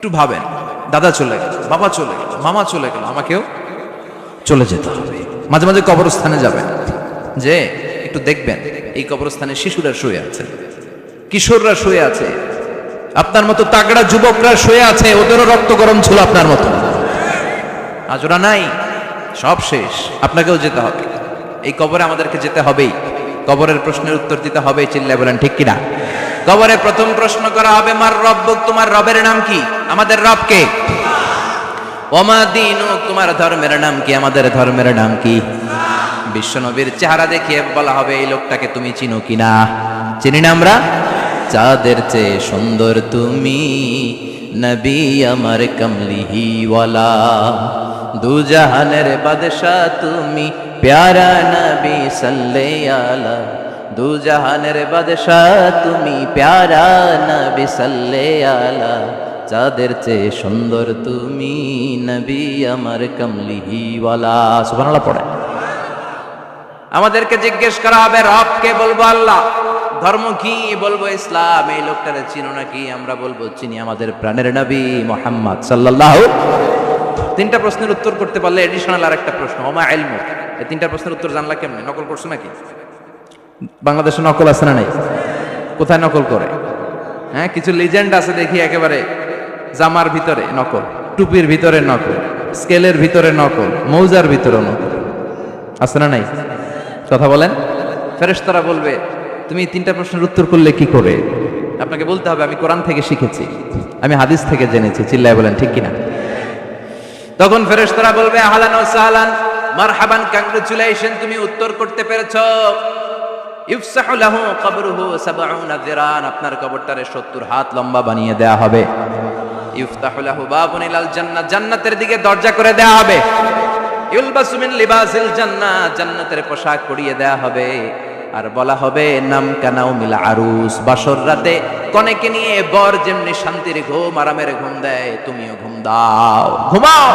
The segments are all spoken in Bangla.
একটু ভাবেন, দাদা চলে গেল, বাবা চলে গেল, মামা চলে গেল, আমাকেও চলে যেতে হবে। মাঝে মাঝে কবরস্থানে যাবেন, যে একটু দেখবেন এই কবরস্থানে শিশুরা শুয়ে আছে, কিশোররা শুয়ে আছে, আপনার মতো তাগড়া যুবকরা শুয়ে আছে, ওদেরও রক্ত গরম ছিল আপনার মতো। আজ ওরা নাই, সব শেষ, আপনাকেও যেতে হবে। এই কবরে আমাদেরকে যেতে হবেই, কবরের প্রশ্নের উত্তর দিতে হবে। চিল্লায় বলেন ঠিক কিনা? কবরে প্রথম প্রশ্ন করা হবে, মার রব্বুক, তোমার রবের নাম কি? আমাদের রব কে? ওমা দীনুক, তোমার ধর্মের নাম কি? আমাদের ধর্মের নাম কি? বিশ্বনবীর চেহারা দেখিয়ে বলা হবে, এই লোকটাকে তুমি চিনো কিনা? চিনি না আমরা? চাঁদের চেয়ে সুন্দর তুমি, নবী আমার কমলিহি ওয়ালা, দু জাহানের বাদশাহ তুমি, প্যারা নবী সাল্লাল্লাহু আলা, দু জাহানের বাদশাহ তুমি, প্যারা নবী সাল্লাল্লাহু আলা, চাঁদের চেয়ে সুন্দর তুমি, নবী আমার কমলিহি ওয়ালা। সুবহানাল্লাহ পড়ে। আমাদেরকে জিজ্ঞেস করা হবে, রবকে বলবো আল্লাহ, ধর্ম কি? বলবো ইসলাম। এই লোকটারে চিনো নাকি? আমরা বলবো চিনি, আমাদের প্রাণের নবী মুহাম্মদ সাল্লাল্লাহু। তিনটা প্রশ্নের উত্তর করতে পারলে এডিশনাল আর একটা প্রশ্ন, ওমা ইলমুক। এই তিনটা প্রশ্নের উত্তর জানলা কেমনে? নকল করছো নাকি? বাংলাদেশে নকল আছে না নাই? কোথায় নকল করে? হ্যাঁ, কিছু লিজেন্ড আছে দেখি, একেবারে জামার ভিতরে নকল, টুপির ভিতরে নকল, স্কেলের ভিতরে নকল, মৌজার ভিতরে নকল, আছে না নাই? কথা বলেন। ফেরেশতারা বলবে, তুমি তিনটা প্রশ্নের উত্তর করলে কি করে? আপনাকে বলতে হবে, আমি কোরআন থেকে শিখেছি, আমি হাদিস থেকে জেনেছি। চিল্লায় বলেন ঠিক কিনা? তখন ফেরেশতারা বলবে, আহলান ওয়া সাহলান, মারহাবান, কংগ্রাচুলেশন, তুমি উত্তর করতে পেরেছো। ইফসাহু লাহু কবরুহু ৭০ যিরান, আপনার কবরটারে ৭০ হাত লম্বা বানিয়ে দেয়া হবে। ইফতাহু লাহু বাবুন ইলাল জান্নাহ, জান্নাতের দিকে দরজা করে দেয়া হবে। ইউলবাসু মিন লিবাসিল জান্নাহ, জান্নাতের পোশাক পরিয়ে দেয়া হবে। আর বলা হবে, নাম কানাও মিল আরুস, বাসর রাতে কনেকে নিয়ে বর যেমনি শান্তির ঘুম, আরামের ঘুম দেয়, তুমিও ঘুম দাও, ঘুমাও।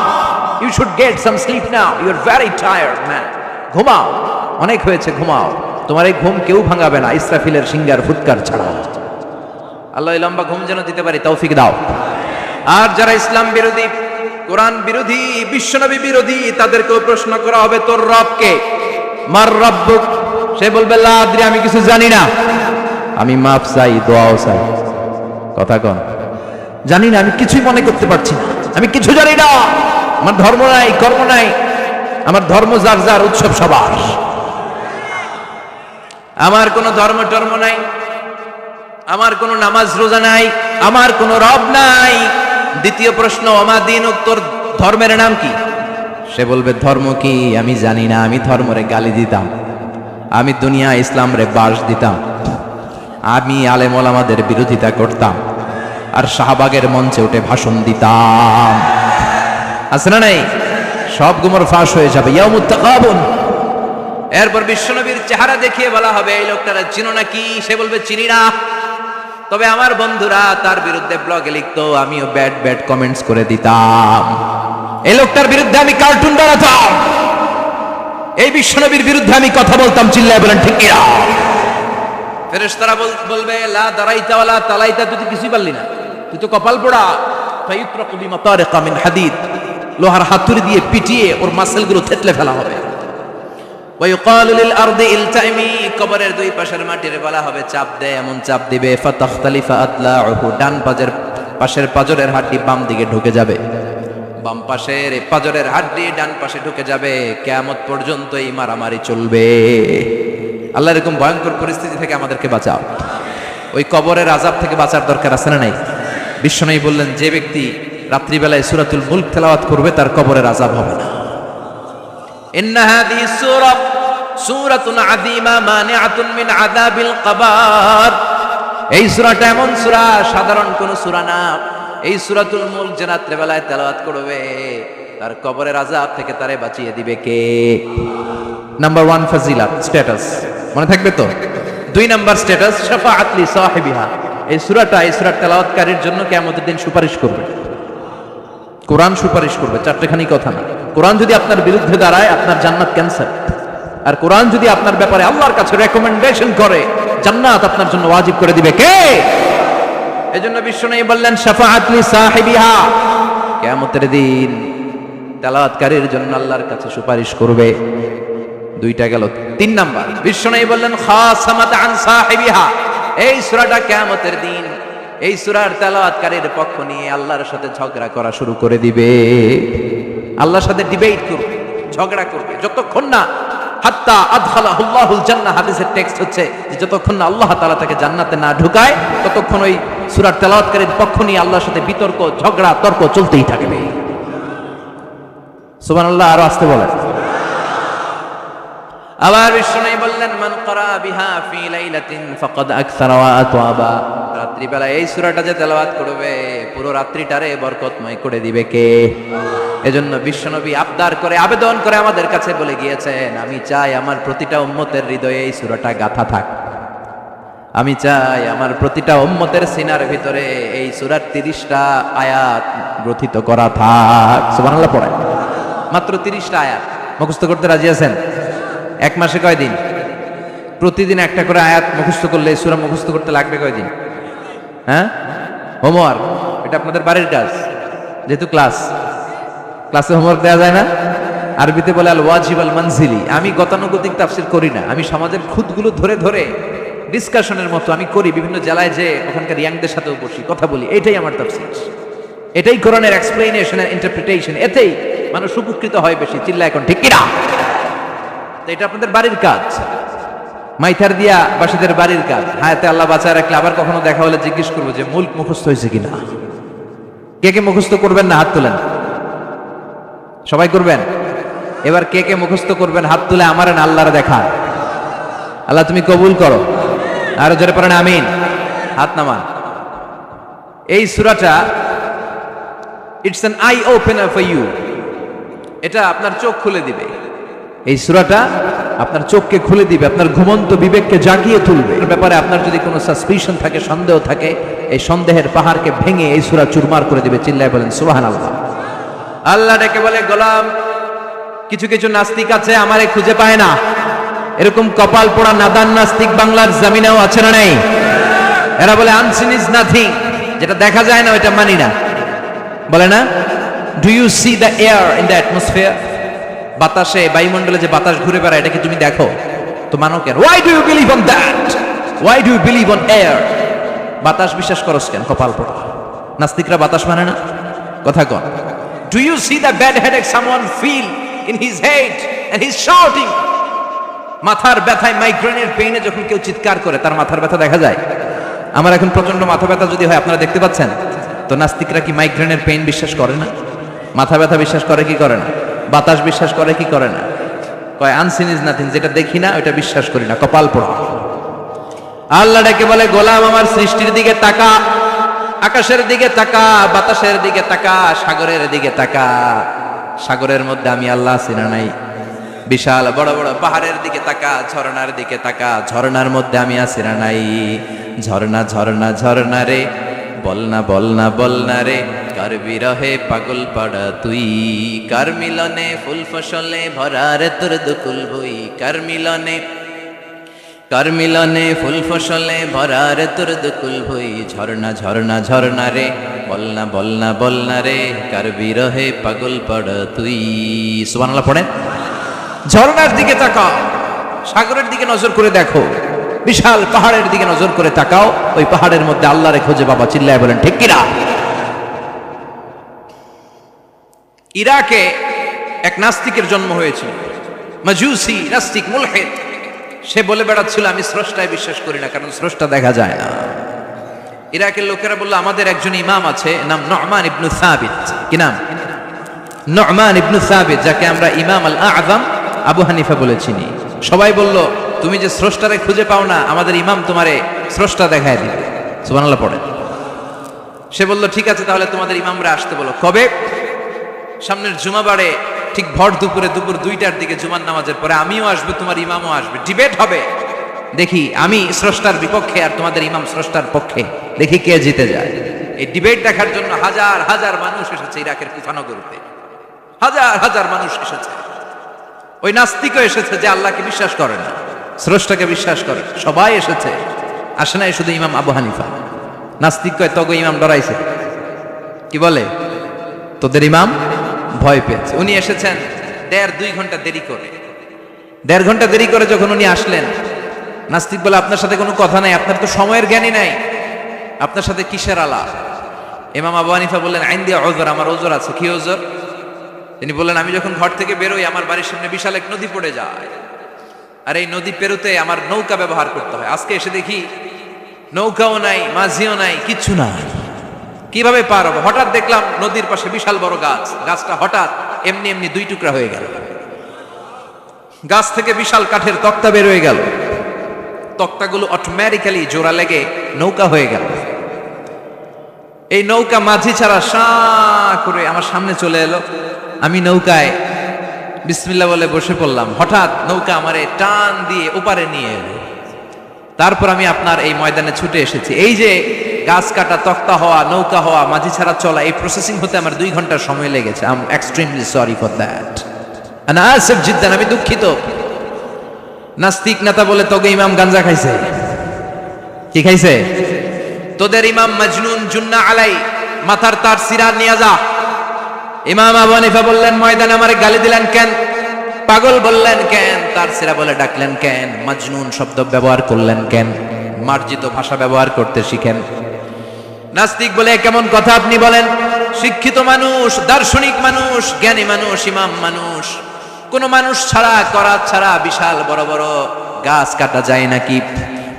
You should get some sleep now, you are very tired man, ঘুমাও, অনেক হয়েছে, ঘুমাও। তোমার এই ঘুম কেউ ভাঙাবে না, ইসরাফিলের সিঙ্গার ফুৎকার ছাড়া। আল্লাহ এই লম্বা ঘুম যেন দিতে পারি, তৌফিক দাও। আর যারা ইসলাম বিরোধী, কোরআন বিরোধী, বিশ্বনবী বিরোধী, তাদেরকেও প্রশ্ন করা হবে, তোর রব কে? মার রব্বুক, সে বলবে, লা আদরি, আমি কিছু জানি না, আমি মাফ চাই, দোয়াও চাই। কথা কন, জানি না, আমি কিছুই মনে করতে পারছি না, আমি কিছু জানি না, আমার ধর্ম নাই, কর্ম নাই, আমার ধর্ম যার যার, উৎসব সবার, আমার কোনো ধর্ম টর্ম নাই, আমার কোনো নামাজ রোজা নাই, আমার কোনো রব নাই। দ্বিতীয় প্রশ্ন, ওমা দীনুক, তোর ধর্মের নাম কি? সে বলবে, ধর্ম কি? আমি জানি না, আমি ধর্মরে গালি দিতাম, আমি দুনিয়া ইসলাম রে বাস দিতাম, আমি আলেম ওলামাদের বিরোধিতা করতাম, আর শাহবাগের মঞ্চে উঠে ভাষণ দিতাম। আছে না নাই? সব গুমর ফাঁস হয়ে যাবে, ইয়াউমুত তাকাবুন। এরপর বিশ্বনবীর চেহারা দেখিয়ে বলা হবে, এই লোকটারা চিনো নাকি? সে বলবে, চিনি না, তবে আমার বন্ধুরা তার বিরুদ্ধে ব্লগে লিখতো, আমিও ব্যাড ব্যাড কমেন্টস করে দিতাম, এই লোকটার বিরুদ্ধে আমি কার্টুন বানাতাম, এই বিশ্বনবীর বিরুদ্ধে আমি কথা বলতাম। চিল্লায় বলেন ঠিক কিনা? ফেরেশতারা বলবে, লা দারাইতা ওয়ালা তালাইতা, তুই তো কিছুই পারলি না, তুই তো কপাল পোড়া। ফায়ুতরাকু বিমাতারিকা মিন হাদিদ, লোহার হাতুড়ি দিয়ে পিটিয়ে ওর মাসেলগুলো থেতলে ফেলা হবে। ওয়া ইউকালু লিল আরদি ইলতাইমি, কবরের দুই পাশের মাটিরে বলা হবে, চাপ দে, এমন চাপ দিবে, ফাতাখতালিফা আতলাউহু, ডান পাশের পাজরের হাড্ডি বাম দিকে ঢুকে যাবে, বাম পাশের পাজরের হাড্ডি ডান পাশে ঢুকে যাবে। কিয়ামত পর্যন্ত এই মারামারি চলবে। আল্লাহ এরকম ভয়ঙ্কর পরিস্থিতি থেকে আমাদেরকে বাঁচাও। ওই কবরের আযাব থেকে বাঁচার দরকার আছে না নাই? বিশ্বনবী বললেন, যে ব্যক্তি রাত্রিবেলায় সূরাতুল মুলক তেলাওয়াত করবে, তার কবরের আযাব হবে না। ইন্না হাযিহি সূরাতুন আযীমা মানিআতুন মিন আযাবিল কবর, এই সূরাটা এমন সূরা, সাধারণ কোন সূরা না। এই সূরাতুল মুলক যে রাত্রিবেলায় তেলাওয়াত করবে, তার কবরের আযাব থেকে তারে বাঁচিয়ে দিবে কে? নাম্বার 1 ফাজিলাত, স্ট্যাটাস, মনে থাকবে তো? 2 নাম্বার স্ট্যাটাস, শাফাআত লি সাহিবিহা, এই সূরাটা, এই সূরার তেলাওয়াতকারীর জন্য কিয়ামতের দিন সুপারিশ করবে, কোরআন সুপারিশ করবে। চারটেখানি কথা না। কোরআন যদি আপনার বিরুদ্ধে দাঁড়ায়, আপনার জান্নাত ক্যান্সেল। আর কোরআন যদি আপনার ব্যাপারে আল্লাহর কাছে রেকমেন্ডেশন করে, জান্নাত আপনার জন্য ওয়াজিব করে দিবে কে? এজন্য বিশ্বনবী বললেন শাফাআত লি সাহিবিহা, কিয়ামতের দিন তেলাওয়াতকারীর জন্য আল্লাহর কাছে সুপারিশ করবে। দুইটা গেল। 3 নাম্বার বিশ্বনবী বললেন খাসামাত আন সাহিবিহা, এই সূরাটা কিয়ামতের দিন এই সূরার তেলাওয়াতকারীর পক্ষ নিয়ে আল্লাহর সাথে ঝগড়া করা শুরু করে দিবে, আল্লাহর সাথে ডিবেট করবে, ঝগড়া করবে, যতক্ষণ না হাত্তা আদখালাহুল্লাহুল জান্নাহ। হাদিসের টেক্সট হচ্ছে যে যতক্ষণ না আল্লাহ তাআলা তাকে জান্নাতে না ঢুকায় ততক্ষণ ওই সূরার তেলাওয়াতকারীর পক্ষ নিয়ে আল্লাহর সাথে বিতর্ক, ঝগড়া, তর্ক চলতেই থাকবে। সুবহানাল্লাহ, আরো আসতে বলেন। আবার বিশ্বনবী বললেন মান ক্বারা বিহা ফি লাইলাতিন ফাকাদ আকসারা ওয়া আতওয়াবা, রাত্রি বেলা এই সূরাটা যে তেলাওয়াত করবে পুরো রাত্রিটারে বরকতময় করে দিবে কে? এজন্য বিশ্বনবী আবদার করে, আবেদন করে আমাদের কাছে বলে গিয়েছেন, আমি চাই আমার প্রতিটা উম্মতের হৃদয়ে এই সূরাটা গাঁথা থাক, আমি চাই আমার প্রতিটা উম্মতের সিনার ভিতরে এই সূরার 30টা আয়াত গ্রথিত করা থাক। সুবহানাল্লাহ পড়েন। মাত্র 30টা আয়াত মুখস্থ করতে রাজি আছেন? এক মাসে কয়দিন? প্রতিদিন একটা করে আয়াত মুখস্থ করলে এই সূরা মুখস্থ করতে লাগবে কয়দিন? হ্যাঁ, হোমওয়ার্ক, এটা আপনাদের বাড়ির কাজ। যেহেতু ক্লাসে হোমওয়ার্ক দেওয়া যায় না, আরবিতে বলে আল ওয়াজিব আল মানজিলি। আমি গতানুগতিক তাফসীর করি না, আমি সমাজের খুঁতগুলো ধরে ধরে ডিসকাশনের মতো আমি করি। বিভিন্ন জেলায় যে ওখানকার ইয়াংদের সাথেও বসি, কথা বলি, এটাই আমার তাফসীর, এটাই কোরআনের এক্সপ্লেনেশন এন্ড ইন্টারপ্রিটেশন। এতেই মানুষ উপকৃত হয় বেশি। চিল্লা এখন ঠিক কিনা? তো এটা আপনাদের বাড়ির কাজ, মাইথার দিয়া বাসীদের বাড়ির কাজ। হায়াতে আল্লাহ বাঁচায় রাখলে আবার কখনো দেখা হলে জিজ্ঞেস করবো যে মুল্ক মুখস্থ হয়েছে কিনা। কে কে মুখস্থ করবেন না হাত তুলেন, সবাই করবেন। এবার কে কে মুখস্থ করবেন হাত তুলে আমার আল্লাহর দেখান। আল্লাহ তুমি কবুল করো। আরো জোরে পড়েন আমিন। হাত নামান। এই সূরাটা it's an eye opener for you, এটা আপনার চোখ খুলে দিবে। এই সূরাটা আপনার চোখকে খুলে দিবে, আপনার ঘুমন্ত বিবেককে জাগিয়ে তুলবে। এর ব্যাপারে আপনার যদি কোনো সাসপিশন থাকে, সন্দেহ থাকে, এই সন্দেহের পাহাড়কে ভেঙে এই সূরা চুরমার করে দিবে। চিল্লায় বলেন সুবহানাল্লাহ। আল্লাহ ডেকে বলে, গোলাম, কিছু কিছু নাস্তিক আছে আমারে খুঁজে পায় না, এরকম কপাল পোড়া নাদান নাস্তিক বাংলার জমিনেও আছে না নাই? এরা বলে আনসিন ইজ নাথিং, যেটা দেখা যায় না ওইটা মানি না, বলে না? Do you see the air in the atmosphere? বাতাসে, বায়ুমণ্ডলে যে বাতাস ঘুরে বেড়ায়, এটাকে তুমি দেখো তো মানো কেন? Why do you believe on that? Why do you believe on air? বাতাস বিশ্বাস করছ কেন? কপাল পোড়া নাস্তিকরা বাতাস মানে না, কথা কন। Do you see the bad headache someone feel in his head and he is shouting? মাথার ব্যথায়, মাইগ্রেনের পেইনে যখন কেউ চিৎকার করে তার মাথার ব্যথা দেখা যায়। আমার এখন প্রচন্ড মাথা ব্যথা যদি হয়, আপনারা দেখতে পাচ্ছেন তো, নাস্তিকরা কি মাইগ্রেনের পেইন বিশ্বাস করে না? মাথা ব্যথা বিশ্বাস করে কি করে না? বাতাস বিশ্বাস করে কি করে না? কয় আনসিন ইজ নাথিং, যেটা দেখি না ওইটা বিশ্বাস করি না, কপাল পোড়া। আল্লাহ ডেকে বলে, গোলাম আমার সৃষ্টির দিকে তাকা, আকাশের দিকে তাকা, বাতাসের দিকে তাকা, সাগরের দিকে তাকা। সাগরের মধ্যে আমি আল্লাহ আছি না নাই? বিশাল বড় বড় পাহাড়ের দিকে তাকা, ঝর্ণার দিকে তাকা, ঝর্ণার মধ্যে আমি আছি না নাই? ঝর্ণা ঝর্ণা ঝর্ণা রে, বলনা বলনা বলনা রে, কার বিরহে পাগল পাড়া তুই, কার মিলনে ফুল ফসলে ভরা রে তোর দুকুল বই, কার মিলনে ফুল ফসলে ভরা রে তোর দুকুল বই। ঝর্ণা ঝর্ণা ঝর্ণা রে, বলনা বলনা বলনা রে, কার বিরহে পাগল পাড়া তুই। সুবহানাল্লাহ পড়েন। ঝর্ণার দিকে তাকাও, সাগরের দিকে নজর করে দেখো, বিশাল পাহাড়ের দিকে নজর করে তাকাও, ওই পাহাড়ের মধ্যে আল্লাহরে খোঁজে বাবা। চিল্লায় বলেন ঠিক কিনা? ইরাকে এক নাস্তিকের জন্ম হয়েছিল, মাজুসি নাস্তিক, মুলহিদ। সে বলে বেড়াচ্ছিল আমি স্রষ্টায় বিশ্বাস করি না, কারণ স্রষ্টা দেখা যায় না। ইরাকের লোকেরা বলল আমাদের একজন ইমাম আছে, নাম নু'মান ইবনে সাবিত। কি নাম? নু'মান ইবনে সাবিত, যাকে আমরা ইমাম আল আযম আবু হানিফা বলে চিনি। সবাই বলল তুমি যে স্রষ্টারে খুঁজে পাও না, আমাদের ইমাম তোমারে স্রষ্টা দেখায় দিবে। সুবহানাল্লাহ পড়ে। সে বলল ঠিক আছে, তাহলে তোমাদের ইমামরা আসতে বলো। কবে? সামনের জুমাবারে ঠিক ভর দুপুরে, দুপুর 2টার দিকে জুমার নামাজের পরে আমিও আসবো, তোমার ইমামও আসবে, ডিবেট হবে। দেখি আমি স্রষ্টার বিপক্ষে আর তোমাদের ইমাম স্রষ্টার পক্ষে, দেখি কে জিতে যায়। এই ডিবেট দেখার জন্য হাজার হাজার মানুষ এসেছে ইরাকের কুফানগরীতে, হাজার হাজার মানুষ এসেছে। ওই নাস্তিকও এসেছে যে আল্লাহকে বিশ্বাস করে না, স্রষ্টাকে বিশ্বাস করে, সবাই এসেছে। আসে নাই শুধু ইমাম আবু হানিফা। নাস্তিক কয় তগো ইমাম ডরাইছে। কি বলে? তোদের ইমাম ভয় পেয়েছে। উনি এসেছেন 1.5-2 ঘন্টা দেরি করে। 1.5 ঘন্টা দেরি করে যখন উনি আসলেন, নাস্তিক বলে আপনার সাথে কোনো কথা নাই, আপনার তো সময়ের জ্ঞানই নাই, আপনার সাথে কিসের আলাপ? ইমাম আবু হানিফা বললেন আইন দিয়ে ওজর, আমার ওজর আছে। কি ওজর? তিনি বললেন আমি যখন ঘর থেকে বেরোই আমার বাড়ির সামনে বিশাল এক নদী পড়ে যায়, আর এই নদী পেরোতে আমার নৌকা ব্যবহার করতে হয়। আজকে এসে দেখি নৌকাও নাই, মাঝিও নাই, কিচ্ছু নাই, কিভাবে পার হবো? হঠাৎ দেখলাম নদীর পাশে বিশাল বড় গাছ, গাছটা হঠাৎ এমনি এমনি 2 টুকরা হয়ে গেল, গাছ থেকে বিশাল কাঠের তক্তা বের হয়ে গেল, তক্তাগুলো অটোমেটিক্যালি জোড়া লেগে নৌকা হয়ে গেল। এই নৌকা মাঝি ছাড়া সা করে আমার সামনে চলে এলো। আমি নৌকায় বিসমিল্লাহ বলে বসে পড়লাম। হঠাৎ নৌকা আমারে টান দিয়ে ওপারে নিয়ে এলো। তারপর আমি আপনার এই ময়দানে ছুটে এসেছি। এই যে গাছ কাটা, তক্তা হওয়া, নৌকা হওয়া, মাঝি ছাড়া চলা, এই প্রসেসিং হতে আমার 2 ঘন্টার সময় লেগেছে। I am extremely sorry for that, আনা আসিফ জিদ্দান, আমি দুঃখিত। নাস্তিক নেতা বলে তোকে ইমাম গাঞ্জা খাইছে। কি খাইছে? তোদের ইমাম মজনুন, জুন্না আলাই, মাথার তার সিরা নিয়ে যা। ইমাম আবু হানিফা বললেন ময়দানে আমারে গালি দিলেন কেন? পাগল বললেন কেন? তার সিরা বলে ডাকলেন কেন? মজনুন শব্দ ব্যবহার করলেন কেন? মার্জিত ভাষা ব্যবহার করতে শিখেন। নাস্তিক বলে কেমন কথা আপনি বলেন? শিক্ষিত মানুষ, দার্শনিক মানুষ, জ্ঞানী মানুষ, ইমাম মানুষ, কোন মানুষ ছাড়া, করাত ছাড়া বিশাল বড় বড় গাছ কাটা যায় নাকি?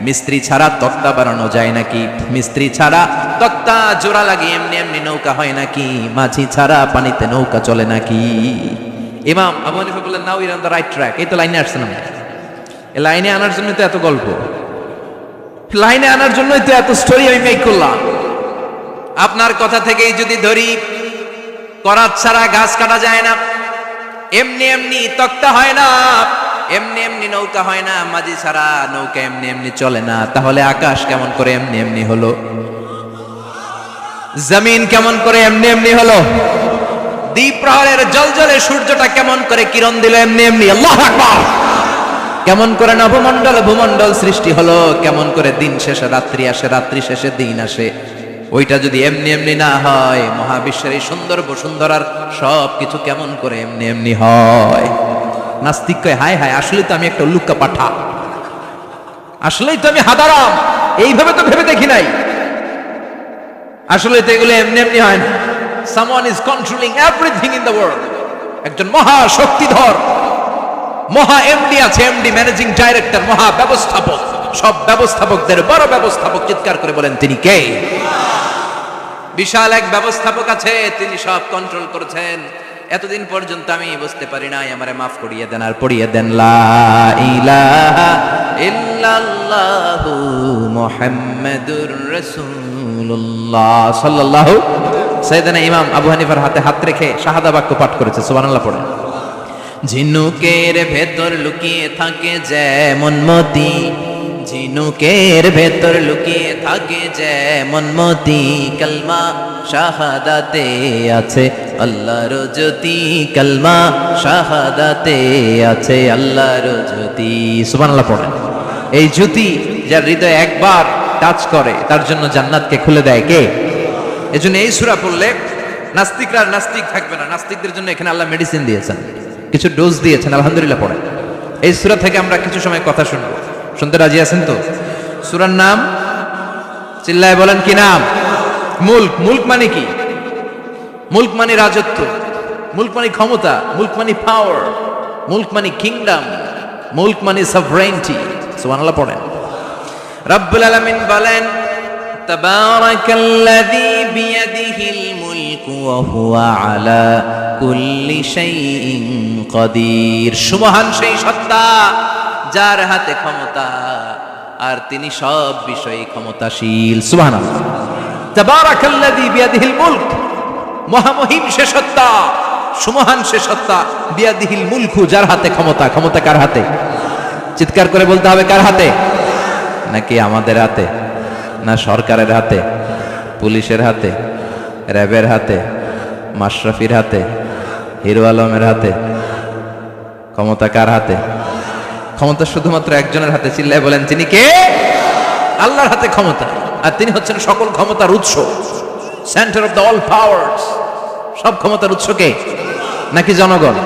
মিস্ত্রি ছাড়া তক্তা বানানো যায় নাকি? মিস্ত্রি ছাড়া তক্তা জোড়া লাগিয়ে এমনি এমনি নৌকা হয় নাকি? মাঝি ছাড়া পানিতে নৌকা চলে নাকি? ইমাম আবু হানিফা বললেন now you are on the right track. এই তো লাইনে আসছেন আমরা। এই লাইনে আনার জন্য তো এত গল্প, লাইনে আনার জন্যই তো এত স্টোরি আমি মেক করলাম। আপনার কথা থেকেই যদি ধরি, করাত ছাড়া গাছ কাটা যায় না, এমনি এমনি তক্তা হয় না, এমনি এমনি নৌকা হয় না, মাঝি ছাড়া নৌকা এমনি এমনি চলে না, তাহলে আকাশ কেমন করে এমনি এমনি হলো? জমিন কেমন করে এমনি এমনি হলো? দ্বীপ প্রহরের জলজলে সূর্যটা কেমন করে কিরণ দিল এমনি এমনি? আল্লাহু আকবার! কেমন করে নবমণ্ডল ভূমণ্ডল সৃষ্টি হলো? কেমন করে দিন শেষে রাত্রি আসে, রাত্রি শেষে দিন আসে? ওইটা যদি এমনি এমনি না হয়, মহাবিশ্বের এই সুন্দর বসুন্ধরার সব কিছু কেমন করে এমনি এমনি হয়? নাস্তিক কয় হায় হায়, আসলে তো আমি একটা উল্লুক্কা পাঠা, আসলেই তো আমি হাদারাম, এইভাবে তো ভেবে দেখি নাই। আসলে তো এগুলো এমনি এমনি হয় না। Someone is controlling everything in the world. একজন মহা শক্তিধর মহা এমডি আছে, এমডি ম্যানেজিং ডাইরেক্টর, মহা ব্যবস্থাপক, সব ব্যবস্থাপকদের বড় ব্যবস্থাপক। চিৎকার করে বলেন তিনি কে? বিশাল এক ব্যবস্থাপক আছে, তিনি সব কন্ট্রোল করছেন। এতদিন পর্যন্ত আমি বুঝতে পারি নাই, আমারে মাফ করিয়ে দেন আর পড়িয়ে দেন লা ইলাহা ইল্লাল্লাহু মুহাম্মাদুর রাসূলুল্লাহ সাল্লাল্লাহু। সাইয়েদনা ইমাম আবু হানিফার হাতে হাত রেখে শাহাদা বাক্য পাঠ করেছে। সুবহানাল্লাহ পড়েন। ঝিনুকের ভেতর লুকিয়ে থাকে যেমন মতি, ঝিনুকের ভেতর লুকিয়ে থাকে যেমন মতি, কালমা শাহাদাতে আছে আল্লাহর জ্যোতি, কালমা শাহাদাতে আছে আল্লাহর জ্যোতি। সুবহানাল্লাহ পড়েন। এই জ্যোতি যার হৃদয়ে একবার টাচ করে তার জন্য জান্নাতকে খুলে দেয় কে? এজন্য এই সূরা পড়লে নাস্তিকরা আর নাস্তিক থাকবে না। নাস্তিকদের জন্য এখানে আল্লাহ মেডিসিন দিয়েছেন, কিছু ডোজ দিয়েছেন। আলহামদুলিল্লাহ পড়েন। এই সূরা থেকে আমরা কিছু সময় কথা শুনবো। শুনতে রাজি আছেন তো? সূরার নাম চিল্লায় বলেন কি নাম? মুলক। মুলক মানে কি? মুলক মানে রাজত্ব, মুলক মানে ক্ষমতা, মুলক মানে পাওয়ার, মুলক মানে কিংডম, মুলক মানে সভরেনিটি। সুবহানাল্লাহ পড়েন। রব্বুল আলামিন বলেন তাবারাকাল্লাযী বিয়াদিহিল মুলকু ওয়া হুয়া আলা কুল্লি শাইইন কাদির। সুবহান সেই সত্তা যার হাতে ক্ষমতা আর তিনি সব বিষয়ে ক্ষমতাশীল। সুবহানাল্লাহ। তাবারাকাল্লাযী বিয়াদিহিল মুলক, মহামহিম সে সত্তা, সুমহান সে সত্তা, বিয়াদিহিল মুলকু যার হাতে ক্ষমতা। ক্ষমতা কার হাতে? চিৎকার করে বলতে হবে কার হাতে? নাকি আমাদের হাতে? না সরকারের হাতে, পুলিশের হাতে, র্যাবের হাতে, মাশরাফির হাতে, হিরো আলমের হাতে? ক্ষমতা কার হাতে? ক্ষমতা শুধুমাত্র একজনের হাতে। চিল্লায় বলেন তিনি কে? আল্লাহর হাতে ক্ষমতা। আর তিনি হচ্ছেন সকল ক্ষমতার উৎস, centre of the all powers. সব ক্ষমতার উৎস কে? নাকি জনগণ?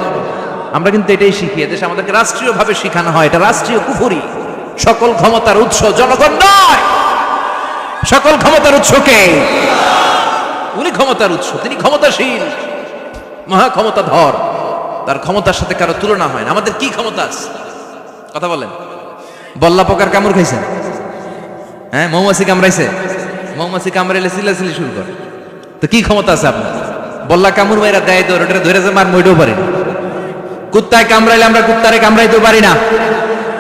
আমরা কিন্তু এটাই শিখি, এদেশে আমাদেরকে রাষ্ট্রীয়ভাবে শেখানো হয়, এটা রাষ্ট্রীয় কুফরি। সকল ক্ষমতার উৎস জনগণ নয়, সকল ক্ষমতার উৎস কে? উনি ক্ষমতার উৎস, তিনি ক্ষমতাশীল, মহা ক্ষমতাধর, তার ক্ষমতার সাথে কারো তুলনা হয় না। আমাদের কি ক্ষমতা আছে? কথা বলেন। বল্লা পোকার কামড় খাইছেন? হ্যাঁ, মৌমাছি কামড়াইছে? মৌমাছি কামড়াইলে চিল্লাচিল্লি শুরু করে, তো কি ক্ষমতা আছে আপনার? বল্লা কামড় মাইরা দেয় তো ওটা ধরে যে মার মইটাও পারি না। কুত্তায় কামড়াইলে আমরা কুত্তারে কামড়াইতেও পারি না।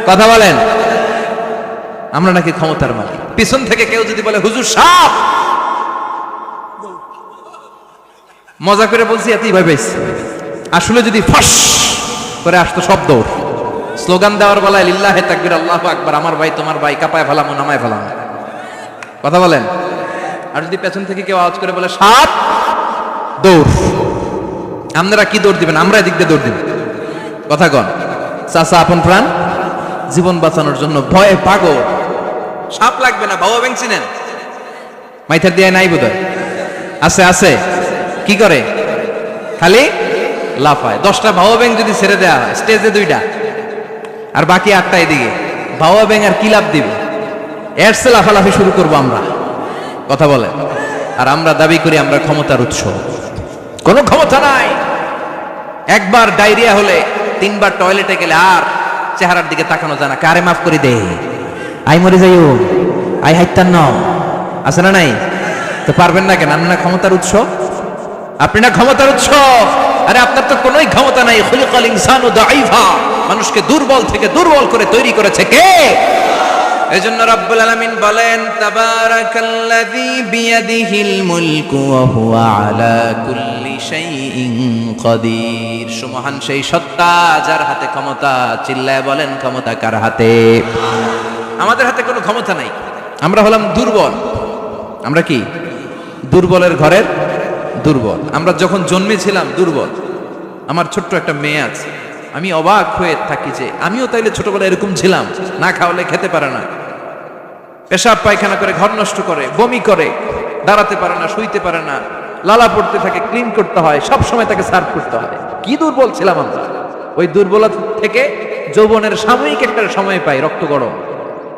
কথা বলেন। আমরা নাকি ক্ষমতার মালিক? পিছন থেকে কেউ যদি বলে হুজুর সাপ, মজা করে বলছি, এতই ভয় পাইছি। আসলে যদি ফাঁস করে আসতো সব দৌড়। স্লোগান দেওয়ার বেলায় লিল্লাহে তাকবীর, আল্লাহু আকবার, আমার ভাই তোমার ভাই, কাপায় ফেলামো নামায় ফেলামো। কথা বলেন। আর যদি পেছন থেকে কেউ আওয়াজ করে বলে সাপ, দৌড়। আপনারা কি দৌড় দিবেন? আমরা এদিক দিয়ে দৌড় দিব। কথা কন। চাচা আপন প্রাণ জীবন বাঁচানোর জন্য ভয়ে পাগল। সাপ লাগবে না, বাবা ব্যাং চিনেন? মাইথার দিয়ে নাই বোধহয়। আছে আছে। কি করে? খালি লাফায়। 10টা ভাওয়া ব্যাং যদি ছেড়ে দেওয়া হয় স্টেজে 2টা আর বাকি 8টা এদিকে, ভাওয়া ব্যাং আর কি লাভ দিবে? এর চেয়ে লাফালাফি শুরু করবো আমরা। কথা বলে। আর আমরা দাবি করি আমরা ক্ষমতার উৎস। কোনো ক্ষমতা নাই। একবার ডায়রিয়া হলে 3বার টয়লেটে গেলে আর চেহারার দিকে তাকানো যায় না। কারে মাফ করে দে, আই মরে যাইও, আই হাইতান ন, আছে না নাই? তো পারবেন না কেন? আপনি না ক্ষমতার উৎস, আপনি না ক্ষমতার উৎস। আরে আপনার তো কোনোই ক্ষমতা নাই। খুলিকাল ইনসানু দাঈফা, মানুষকে দুর্বল থেকে দুর্বল করে তৈরি করেছে কে? এজন্য রব্বুল আলামিন বলেন তাবারাকাল্লাযী বিয়াদিহিল মুলকু ওয়া হুয়া আলা কুল্লি শাইইন কাদির। সুমহান সেই সত্তা যার হাতে ক্ষমতা। চিল্লায় বলেন ক্ষমতা কার হাতে? আমাদের হাতে কোনো ক্ষমতা নাই। আমরা হলাম দুর্বল। আমরা কি? দুর্বলের ঘরের দুর্বল। আমরা যখন জন্মেছিলাম দুর্বল। আমার ছোট্ট একটা মেয়ে আছে, আমি অবাক হয়ে থাকি যে আমিও তাইলে ছোটবেলায় এরকম ছিলাম। না খাওয়ালে খেতে পারে না, পেশাব পায়খানা করে, ঘর নষ্ট করে, বমি করে, দাঁড়াতে পারে না, শুইতে পারে না, লালা পড়তে থাকে, ক্লিন করতে হয়, সব সময় তাকে সার্ভ করতে হয়। কি দুর্বল ছিলাম আমরা। ওই দুর্বলতা থেকে যৌবনের সাময়িক একটা সময় পাই রক্ত গরম।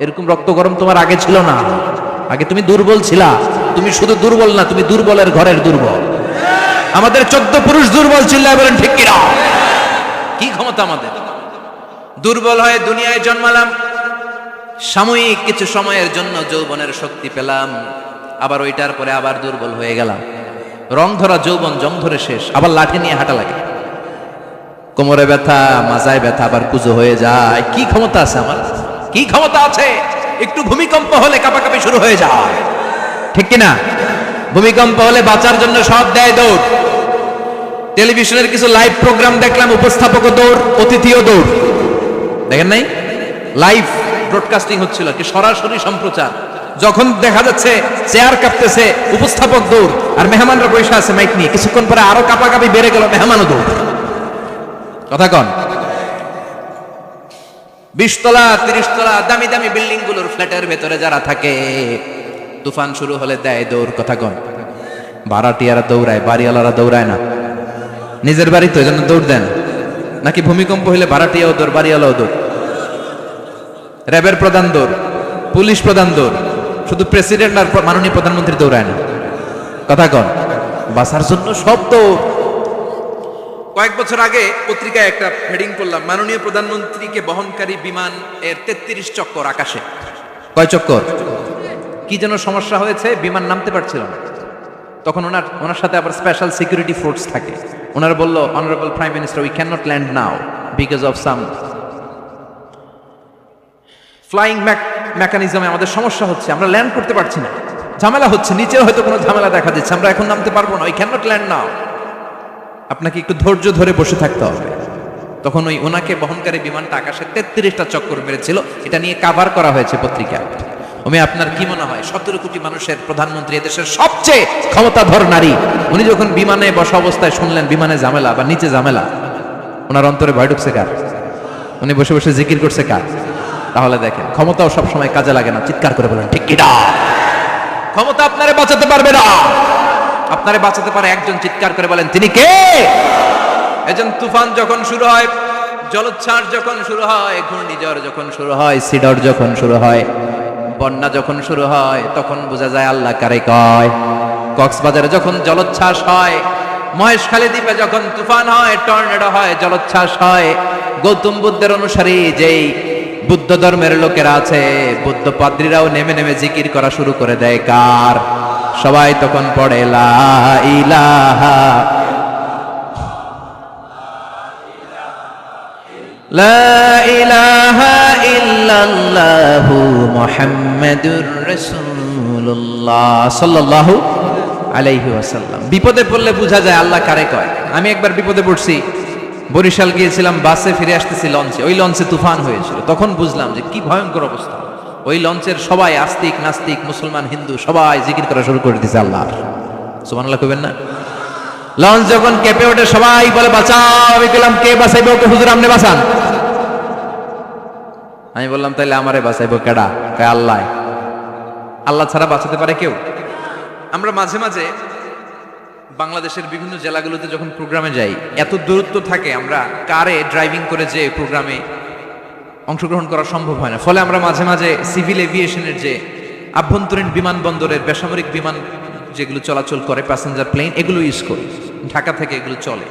এরকম রক্ত গরম তোমার আগে ছিল না। আগে তুমি দুর্বল ছিলা। তুমি শুধু দুর্বল না, তুমি দুর্বলের ঘরের দুর্বল। আমাদের 14 পুরুষ দুর্বল, চিল্লায় বলেন ঠিক কিনা? কি ক্ষমতা আমাদের? দুর্বল হয়ে দুনিয়ায় জন্মালাম, সাময়িক কিছু সময়ের জন্য যৌবনের শক্তি পেলাম, আবার ওইটার পরে আবার দুর্বল হয়ে গেলাম। রং ধরা যৌবন জং ধরে শেষ, আবার লাঠি নিয়ে হাঁটা লাগে। কোমরে ব্যথা, মাজায় ব্যথা, আবার কুজো হয়ে যায়। কি ক্ষমতা আছে আমার? কি ক্ষমতা আছে? একটু ভূমিকম্প হলে কাঁপাকাঁপি শুরু হয়ে যায়, ঠিক কিনা? ভূমিকম্প হলে বাঁচার জন্য সব দেয় দৌড়। টেলিভিশনের কিছু লাইভ প্রোগ্রাম দেখলাম, উপস্থাপকও দৌড়, অতিথিও দৌড়। দেখেন নাই? লাইভ ব্রডকাস্টিং হচ্ছিল, কি সরাসরি সম্প্রচার। যখন দেখা যাচ্ছে চেয়ার কাঁপতেছে, উপস্থাপক দৌড়, আর মেহমানরা বসে আছে মাইক নিয়ে। কিছুক্ষণ পরে আরো কাঁপাকাঁপি বেড়ে গেল, মেহমানও দৌড়। কথা কন। 20 তলা 30 তলা দামি দামি বিল্ডিং গুলোর ফ্ল্যাটের ভেতরে যারা থাকে, তুফান শুরু হলে দেয় দৌড়। কথা কন। ভাড়াটিয়ারা দৌড়ায়, বাড়িওয়ালারা দৌড়ায় না। নিজের বাড়ি তো, এজন্য দৌড় দেন। নাকি ভূমিকম্প হইলে ভাড়াটিয়াও দৌড়, বাড়িওয়ালাও দৌড়? র্যাবের প্রধান দৌড়, পুলিশ প্রধান দৌড়, শুধু প্রেসিডেন্ট আর মাননীয় প্রধানমন্ত্রী দৌড়ায় না। কথা কন। বাঁচার জন্য সব দৌড়। কয়েক বছর আগে পত্রিকায় একটা হেডিং করলাম, মাননীয় প্রধানমন্ত্রীকে বহনকারী বিমান এর 33 চক্কর আকাশে। কয় চক্কর? কি যেন সমস্যা হয়েছে, বিমান নামতে পারছিল না। তখন ওনার সাথে আবার স্পেশাল সিকিউরিটি ফোর্স থাকে। ওনারা বলল, honourable prime minister, we can not land now because of some flying মেকানিজমে আমাদের সমস্যা হচ্ছে, আমরা ল্যান্ড করতে পারছি না, ঝামেলা হচ্ছে, নিচে হয়তো কোনো ঝামেলা দেখা দিচ্ছে, আমরা এখন নামতে পারবো না, উই ক্যান নট ল্যান্ড নাও। আপনাকে একটু ধৈর্য ধরে বসে থাকতে হবে। তখন ওই ওনাকে বহনকারী বিমানটা আকাশে 33টা চক্কর মেরেছিল। এটা নিয়ে কাভার করা হয়েছে পত্রিকায়। আপনার কি মনে হয় 17 কোটি মানুষের প্রধানমন্ত্রী, এদেশের সবচেয়ে ক্ষমতাধর নারী, উনি যখন বিমানে বসা অবস্থায় শুনলেন বিমানে ঝামেলা বা নিচে ঝামেলা, ওনার অন্তরে ভয় ঢুকছে কার? উনি বসে বসে জিকির করছে কার? তাহলে দেখেন, ক্ষমতাও সবসময় কাজে লাগে না। চিৎকার করে বলেন ঠিক কিনা? ক্ষমতা আপনারে বাঁচাতে পারবে না। আপনারে বাঁচাতে পারে একজন, চিৎকার করে বলেন তিনি কে? এজন তুফান যখন শুরু হয়, জলোচ্ছ্বাস যখন শুরু হয়, ঘূর্ণিঝড় যখন শুরু হয়, সিডর যখন শুরু হয়, বন্যা যখন শুরু হয়, তখন বোঝা যায় আল্লাহ কারে কয়। কক্সবাজারে যখন জলোচ্ছ্বাস হয়, মহেশখালী দ্বীপে যখন তুফান হয়, টর্নেডো হয়, জলোচ্ছ্বাস হয়, গৌতম বুদ্ধের অনুসারী যেই বুদ্ধ ধর্মের লোকেরা আছে, বুদ্ধ পাদ্রীরাও নেমে নেমে জিকির করা শুরু করে দেয় কার? সবাই তখন পড়ে লা ইলাহা লা ইলাহা ইল্লাল্লাহু মুহাম্মাদুর রাসূলুল্লাহ সাল্লাল্লাহু আলাইহি ওয়াসাল্লাম। বিপদে পড়লে বোঝা যায় আল্লাহ কারে কয়। আমি একবার বিপদে পড়ছি, বরিশাল গিয়েছিলাম, বাসে ফিরে আসতেছি লঞ্চে, ওই লঞ্চে তুফান হয়েছিল। তখন বুঝলাম যে কি ভয়ঙ্কর অবস্থা। ওই লঞ্চের সবাই আস্তিক নাস্তিক, মুসলমান হিন্দু সবাই জিকির করা শুরু করে দিয়েছে আল্লাহর। সুবহানাল্লাহ কইবেন না? লঞ্চ যখন কেঁপে ওঠে সবাই বলে বাঁচাও। আমি বললাম কে বাঁচাইবে ওকে? হুজুর আপনি বাঁচান। আমি বললাম তাইলে আমারে বাঁচাইবো কেডা? কয় আল্লাহ। আল্লাহ ছাড়া বাঁচাতে পারে কেউ? আমরা মাঝে মাঝে বাংলাদেশের বিভিন্ন জেলাগুলোতে যখন প্রোগ্রামে যাই, এত দূরত্ব থাকে, আমরা কারে ড্রাইভিং করে যে প্রোগ্রামে অংশগ্রহণ করা সম্ভব হয় না। ফলে আমরা মাঝে মাঝে সিভিল এভিয়েশনের যে আভ্যন্তরীণ বিমানবন্দরের বেসামরিক বিমান যেগুলো চলাচল করে, প্যাসেঞ্জার প্লেন, এগুলো ইউজ করি। ঢাকা থেকে এগুলো চলে,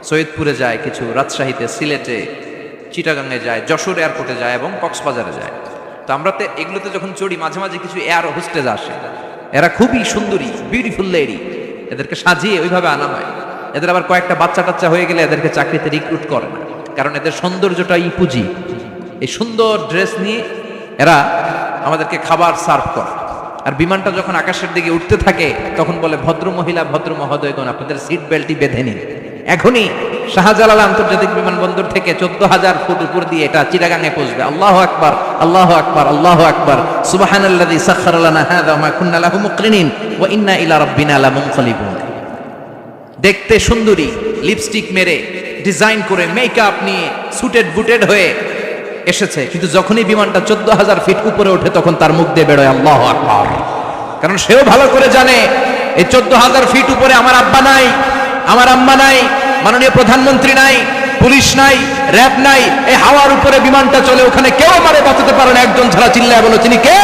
সৈয়দপুরে যায় কিছু, রাজশাহীতে, সিলেটে, চিটাগাংয়ে যায়, যশোর এয়ারপোর্টে যায় এবং কক্সবাজারে যায়। তো আমরা এগুলোতে যখন চড়ি, মাঝে মাঝে কিছু এয়ার হোস্টেজ আসে, এরা খুবই সুন্দরী, বিউটিফুল লেডি, এদেরকে সাজিয়ে ওইভাবে আনা হয়। এদের আবার কয়েকটা বাচ্চা টাচ্চা হয়ে গেলে এদেরকে চাকরিতে রিক্রুট করে না, কারণ এদের সৌন্দর্যটাই পুঁজি। এই সুন্দর ড্রেস নিয়ে এরা আমাদেরকে খাবার সার্ভ করে। আর বিমানটা যখন আকাশের দিকে উঠতে থাকে তখন বলে, ভদ্র মহিলা ভদ্র মহোদয়গণ, আপনাদের সিট বেল্টই বেঁধে নিন, এখনই শাহজালাল আন্তর্জাতিক বিমানবন্দর থেকে 14,000 ফুট উপর দিয়ে এটা চিটাগাঙে পৌঁছবে। আল্লাহু আকবার, আল্লাহু আকবার, আল্লাহু আকবার, সুবহানাল্লাযী সাখখারা লানা হাযা ওয়া মা কুন্না লাহু মুকরিনিন ওয়া ইন্না ইলা রাব্বিনা লামুনকালিবুন। দেখতে সুন্দরী, লিপস্টিক মেরে, ডিজাইন করে, মেকআপ নিয়ে, সুটেড বুটেড হয়ে এসেছে, কিন্তু যখনই বিমানটা 14,000 ফিট উপরে ওঠে তখন তার মুখ দিয়ে বেরোয় আল্লাহু আকবার। কারণ সেও ভালো করে জানে এই 14,000 ফিট উপরে আমার আব্বা নাই, আমার আম্মা নাই, মাননীয় প্রধানমন্ত্রী নাই, পুলিশ নাই, র‍্যাব নাই, এই হাওয়ার উপরে বিমানটা চলে, ওখানে কেউ আমারে বাঁচাতে পারে না, একজন ছাড়া। চিল্লায় বলো তিনি কে?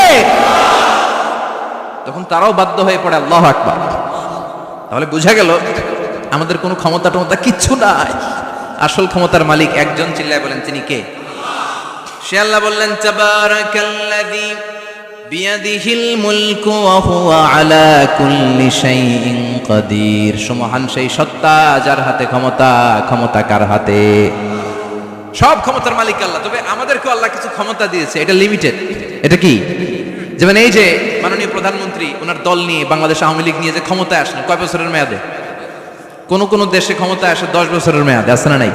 তখন তারাও বাধ্য হয়ে পড়ে আল্লাহু আকবার। তাহলে বোঝা গেল আমাদের কোনো ক্ষমতা টমতা কিচ্ছু নাই, আসল ক্ষমতার মালিক একজন। চিল্লায় বলেন তিনি কে? সে আল্লাহ বললেন, তাবারাকাল্লাযী বিয়াদিহিল মুলকু ওয়া হুয়া আলা কুল্লি শাইইন কাদির। সুমহান সেই সত্তা যার হাতে ক্ষমতা, ক্ষমতা কার হাতে? সব ক্ষমতার মালিক আল্লাহ। তবে আমাদেরকে আল্লাহ কিছু ক্ষমতা দিয়েছে, এটা লিমিটেড। এটা কি? যেমন এই যে মাননীয় প্রধানমন্ত্রী ওনার দল নিয়ে, বাংলাদেশ আওয়ামী লীগ নিয়ে যে ক্ষমতায় আসলেন, কয় বছরের মেয়াদে? কোন কোন দেশে ক্ষমতায় আসে 10 বছরের মেয়াদে, আছে না নাই?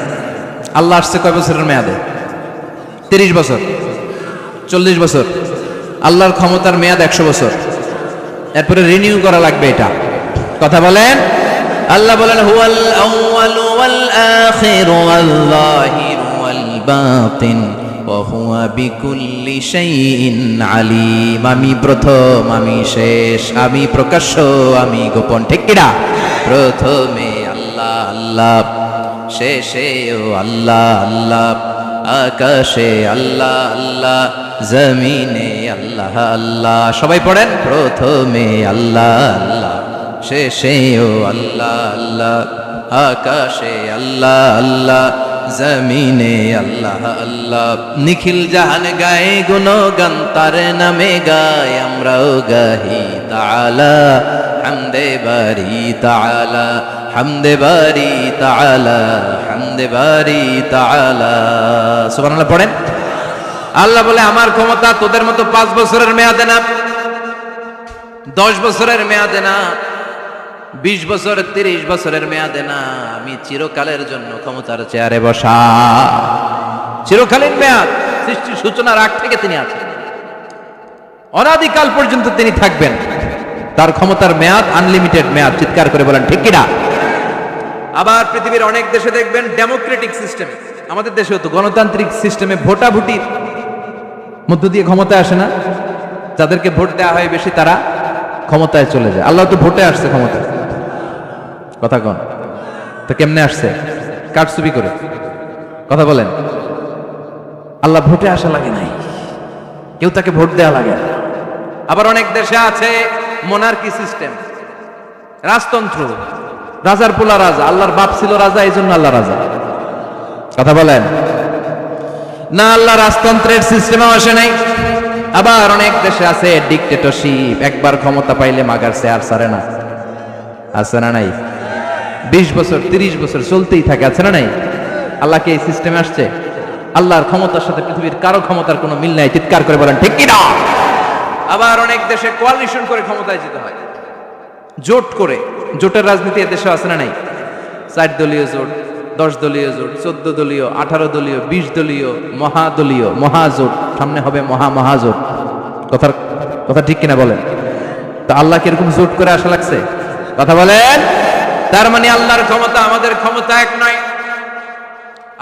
আল্লাহ আসছে কয় বছরের মেয়াদে? 30 বছর, 40 বছর। আল্লাহর ক্ষমতার মেয়াদ 100 বছর, এরপরে রিনিউ করা লাগবে। এটা কথা বলেন। আল্লাহ বলেন, হুয়াল আউয়ালু ওয়াল আখিরু ওয়াল যাহিরু ওয়াল বাতিন ওয়া হুয়া বিকুল্লি শাইইন আলিম। আমি প্রথম, আমি শেষ, আমি প্রকাশ্য, আমি গোপন। ঠিক কিনা? প্রথমে আল্লাহ আল্লাহ, শেষেও আল্লাহ আল্লাহ, আকাশে আল্লাহ আল্লাহ, জমিনে আল্লাহ আল্লাহ। সবাই পড়েন, প্রথমে আল্লাহ আল্লাহ, শেষেও আল্লাহ আল্লাহ, আকাশে আল্লাহ আল্লাহ, জমিনে আল্লাহ আল্লাহ। নিখিল জাহান গায়ে গুণগান, তার নামে গায় আমরাও গাহি। তাআলা হামদে বারি তাআলা, হামদে বারি তাআলা, হামদে বারি তাআলা। সুবহানাল্লাহ পড়েন। আল্লাহ বলে, আমার ক্ষমতা তোদের মতো 5 বছরের মেয়াদে না, 10 বছরের মেয়াদে না, 20 বছর, 30 বছরের মেয়াদে না, আমি চিরকালের জন্য ক্ষমতার চেয়ারে বসা। চিরকালীন মেয়াদ, সৃষ্টির সূচনার আগ থেকে তিনি আছেন, অনাদিকাল পর্যন্ত তিনি থাকবেন। তার ক্ষমতার মেয়াদ আনলিমিটেড মেয়াদ। চিৎকার করে বলেন ঠিক কিনা? আবার পৃথিবীর অনেক দেশে দেখবেন ডেমোক্রেটিক সিস্টেম, আমাদের দেশেও তো গণতান্ত্রিক সিস্টেমে ভোটাভুটির মধ্য দিয়ে ক্ষমতা আসে না, যাদেরকে ভোট দেওয়া হয় বেশি তারা ক্ষমতায় চলে যায়। আল্লাহ তো ভোটে আসছে ক্ষমতায়, কথা কন তো কেমনে আসছে? কারচুপি করে, কথা বলেন। আল্লাহ ভোটে আসা লাগে নাই, কেউ তাকে ভোট দেয়া লাগে না। আবার অনেক দেশে আছে মোনার্কি সিস্টেম, রাজতন্ত্র, রাজার পোলা রাজা, আল্লাহর বাপ ছিল রাজা, এই জন্য আল্লাহ রাজা, কথা বলেন না। আল্লাহ রাজতন্ত্রের সিস্টেমে আসে নাই। আবার অনেক দেশে আছে ডিক্টেটরশিপ, একবার ক্ষমতা পাইলে মাগার চেয়ার ছাড়ে না, আছে না নাই? 20 বছর 30 বছর চলতেই থাকে, আছে না নাই? আল্লাহ কি এই সিস্টেমে আসছে? আল্লাহর ক্ষমতার সাথে পৃথিবীর কারো ক্ষমতার কোনো মিল নাই, চিৎকার করে বলেন ঠিক কি না? আবার অনেক দেশে কোয়ালিশন করে ক্ষমতায় যেতে হয়, জোট করে। জোটের রাজনীতি এদেশে আছে না নাই? 4 দলীয় জোট, 10 দলীয় জোট, 14 দলীয়, 18 দলীয়, 20 দলীয়, মহাদলীয়, মহাজোট, সামনে হবে মহাজোট। কথা ঠিক কিনা বলেন? তো আল্লাহ কি এরকম জোট করে আসা লাগছে? কথা বলেন। তার মানে আল্লাহর ক্ষমতা আমাদের ক্ষমতা এক নয়।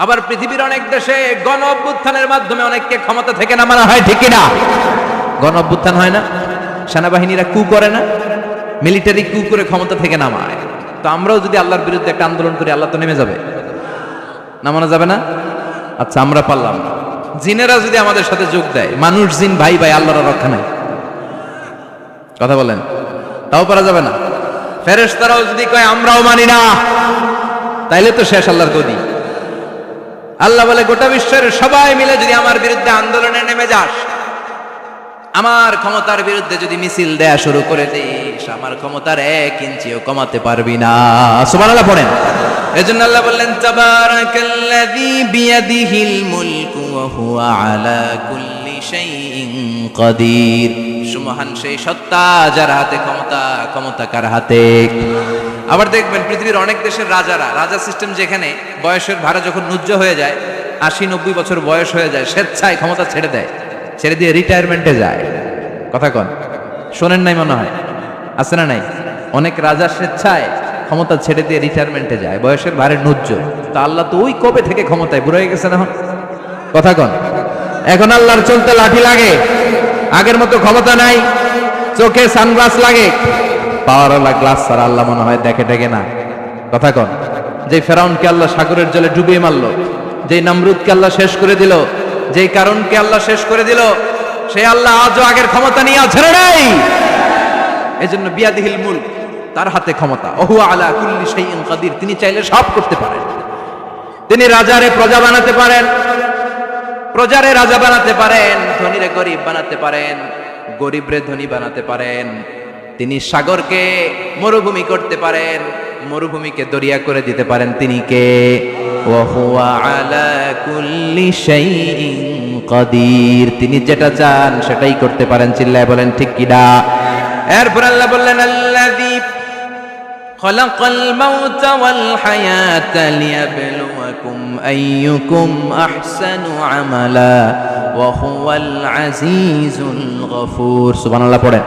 আবার পৃথিবীর অনেক দেশে গণ অভ্যুত্থানের মাধ্যমে অনেককে ক্ষমতা থেকে নামানো হয়, ঠিক কিনা? গণ অভ্যুত্থান হয় না, সেনাবাহিনীরা কু করে না, মিলিটারি কু করে ক্ষমতা থেকে নামায়। তো আমরাও যদি আল্লাহর বিরুদ্ধে একটা আন্দোলন করি, আল্লাহ তো নেমে যাবে, নামানো যাবে না? আচ্ছা, আমরা পারলাম না, জিনেরা যদি আমাদের সাথে যোগ দেয়, মানুষ জিন ভাই ভাই, আল্লাহর রক্ষা নাই, কথা বলেন, তাও পারা যাবে না। ফেরেশতারাও যদি কয় আমরাও মানি না, তাইলে তো শেষ আল্লাহর গদি। আল্লাহ বলে গোটা বিশ্বের সবাই মিলে যদি আমার বিরুদ্ধে আন্দোলনে নেমে যাস, আমার ক্ষমতার বিরুদ্ধে যদি মিছিল দেয়া শুরু করে দিস, আমার ক্ষমতার 1 ইঞ্চিও কমাতে পারবি না। সুবহানাল্লাহ পড়েন। এজন্য আল্লাহ বললেন তাবারাকাল্লাযী বিয়াদিহিল মুলকু ওয়া হুয়া আলা কুল্লি শাইইন কাদির। সুমহান সেই সত্তা যার হাতে ক্ষমতা, ক্ষমতা কার হাতে? আবার দেখবেন পৃথিবীর অনেক দেশের রাজা সিস্টেম, যেখানে বয়সের ভাড়া যখন নুজ্জ হয়ে যায়, 80-90 বছর বয়স হয়ে যায়, স্বেচ্ছায় ক্ষমতা ছেড়ে দেয়, ছেড়ে দিয়ে রিটায়ারমেন্টে যায়। কথা কন, শোনেন নাই মনে হয়? আছে না নাই? অনেক রাজা স্বেচ্ছায় ক্ষমতা ছেড়ে দিয়ে রিটায়ারমেন্টে যায়, বয়সের ভারে নুজ্জ। তো আল্লাহ তো ওই কবে থেকে ক্ষমতায়, বুড়ো হয়ে গেছে না? কথা কন, এখন আল্লাহর চলতে লাঠি লাগে, আগের মতো ক্ষমতা নাই, চোখে সানগ্লাস লাগে, পাওয়ারওয়ালা গ্লাস ছাড়া আল্লাহ মনে হয় দেখে না। কথা কন, যে ফেরাউনকে আল্লাহ সাগরের জলে ডুবিয়ে মারলো, যেই নমরুদকে আল্লাহ শেষ করে দিল, যেই কারণকে আল্লাহ শেষ করে দিল, সেই আল্লাহ আজও আগের ক্ষমতা নিয়ে ছেড়ে নাই। এজন্য বিয়াদিহিল মুলক, তার হাতে ক্ষমতা, ওহু আলা কুল্লি শাইইন কাদির। তিনি চাইলে সব করতে পারেন। তিনি রাজারে প্রজা বানাতে পারেন, প্রজারে রাজা বানাতে পারেন, ধনীরে গরিব বানাতে পারেন, গরিবরে ধনী বানাতে পারেন। তিনি সাগরকে মরুভূমি করতে পারেন, মরুভূমিকে দরিয়া করে দিতে পারেন। তিনি কে? ওয়া হুয়া আলা কুল্লি শাইইন কাদির। তিনি যেটা চান সেটাই করতে পারেন। চিল্লায় বলেন ঠিক কিনা? এরপর আল্লাহ বললেন আল্লাযী খালাকাল মাউতা ওয়াল হায়াতা লিয়াবলুয়াকুম আইয়ুকুম আহসানু আমালা ওয়া হুয়াল আজিজুল গফুর। সুবহানাল্লাহ পড়েন।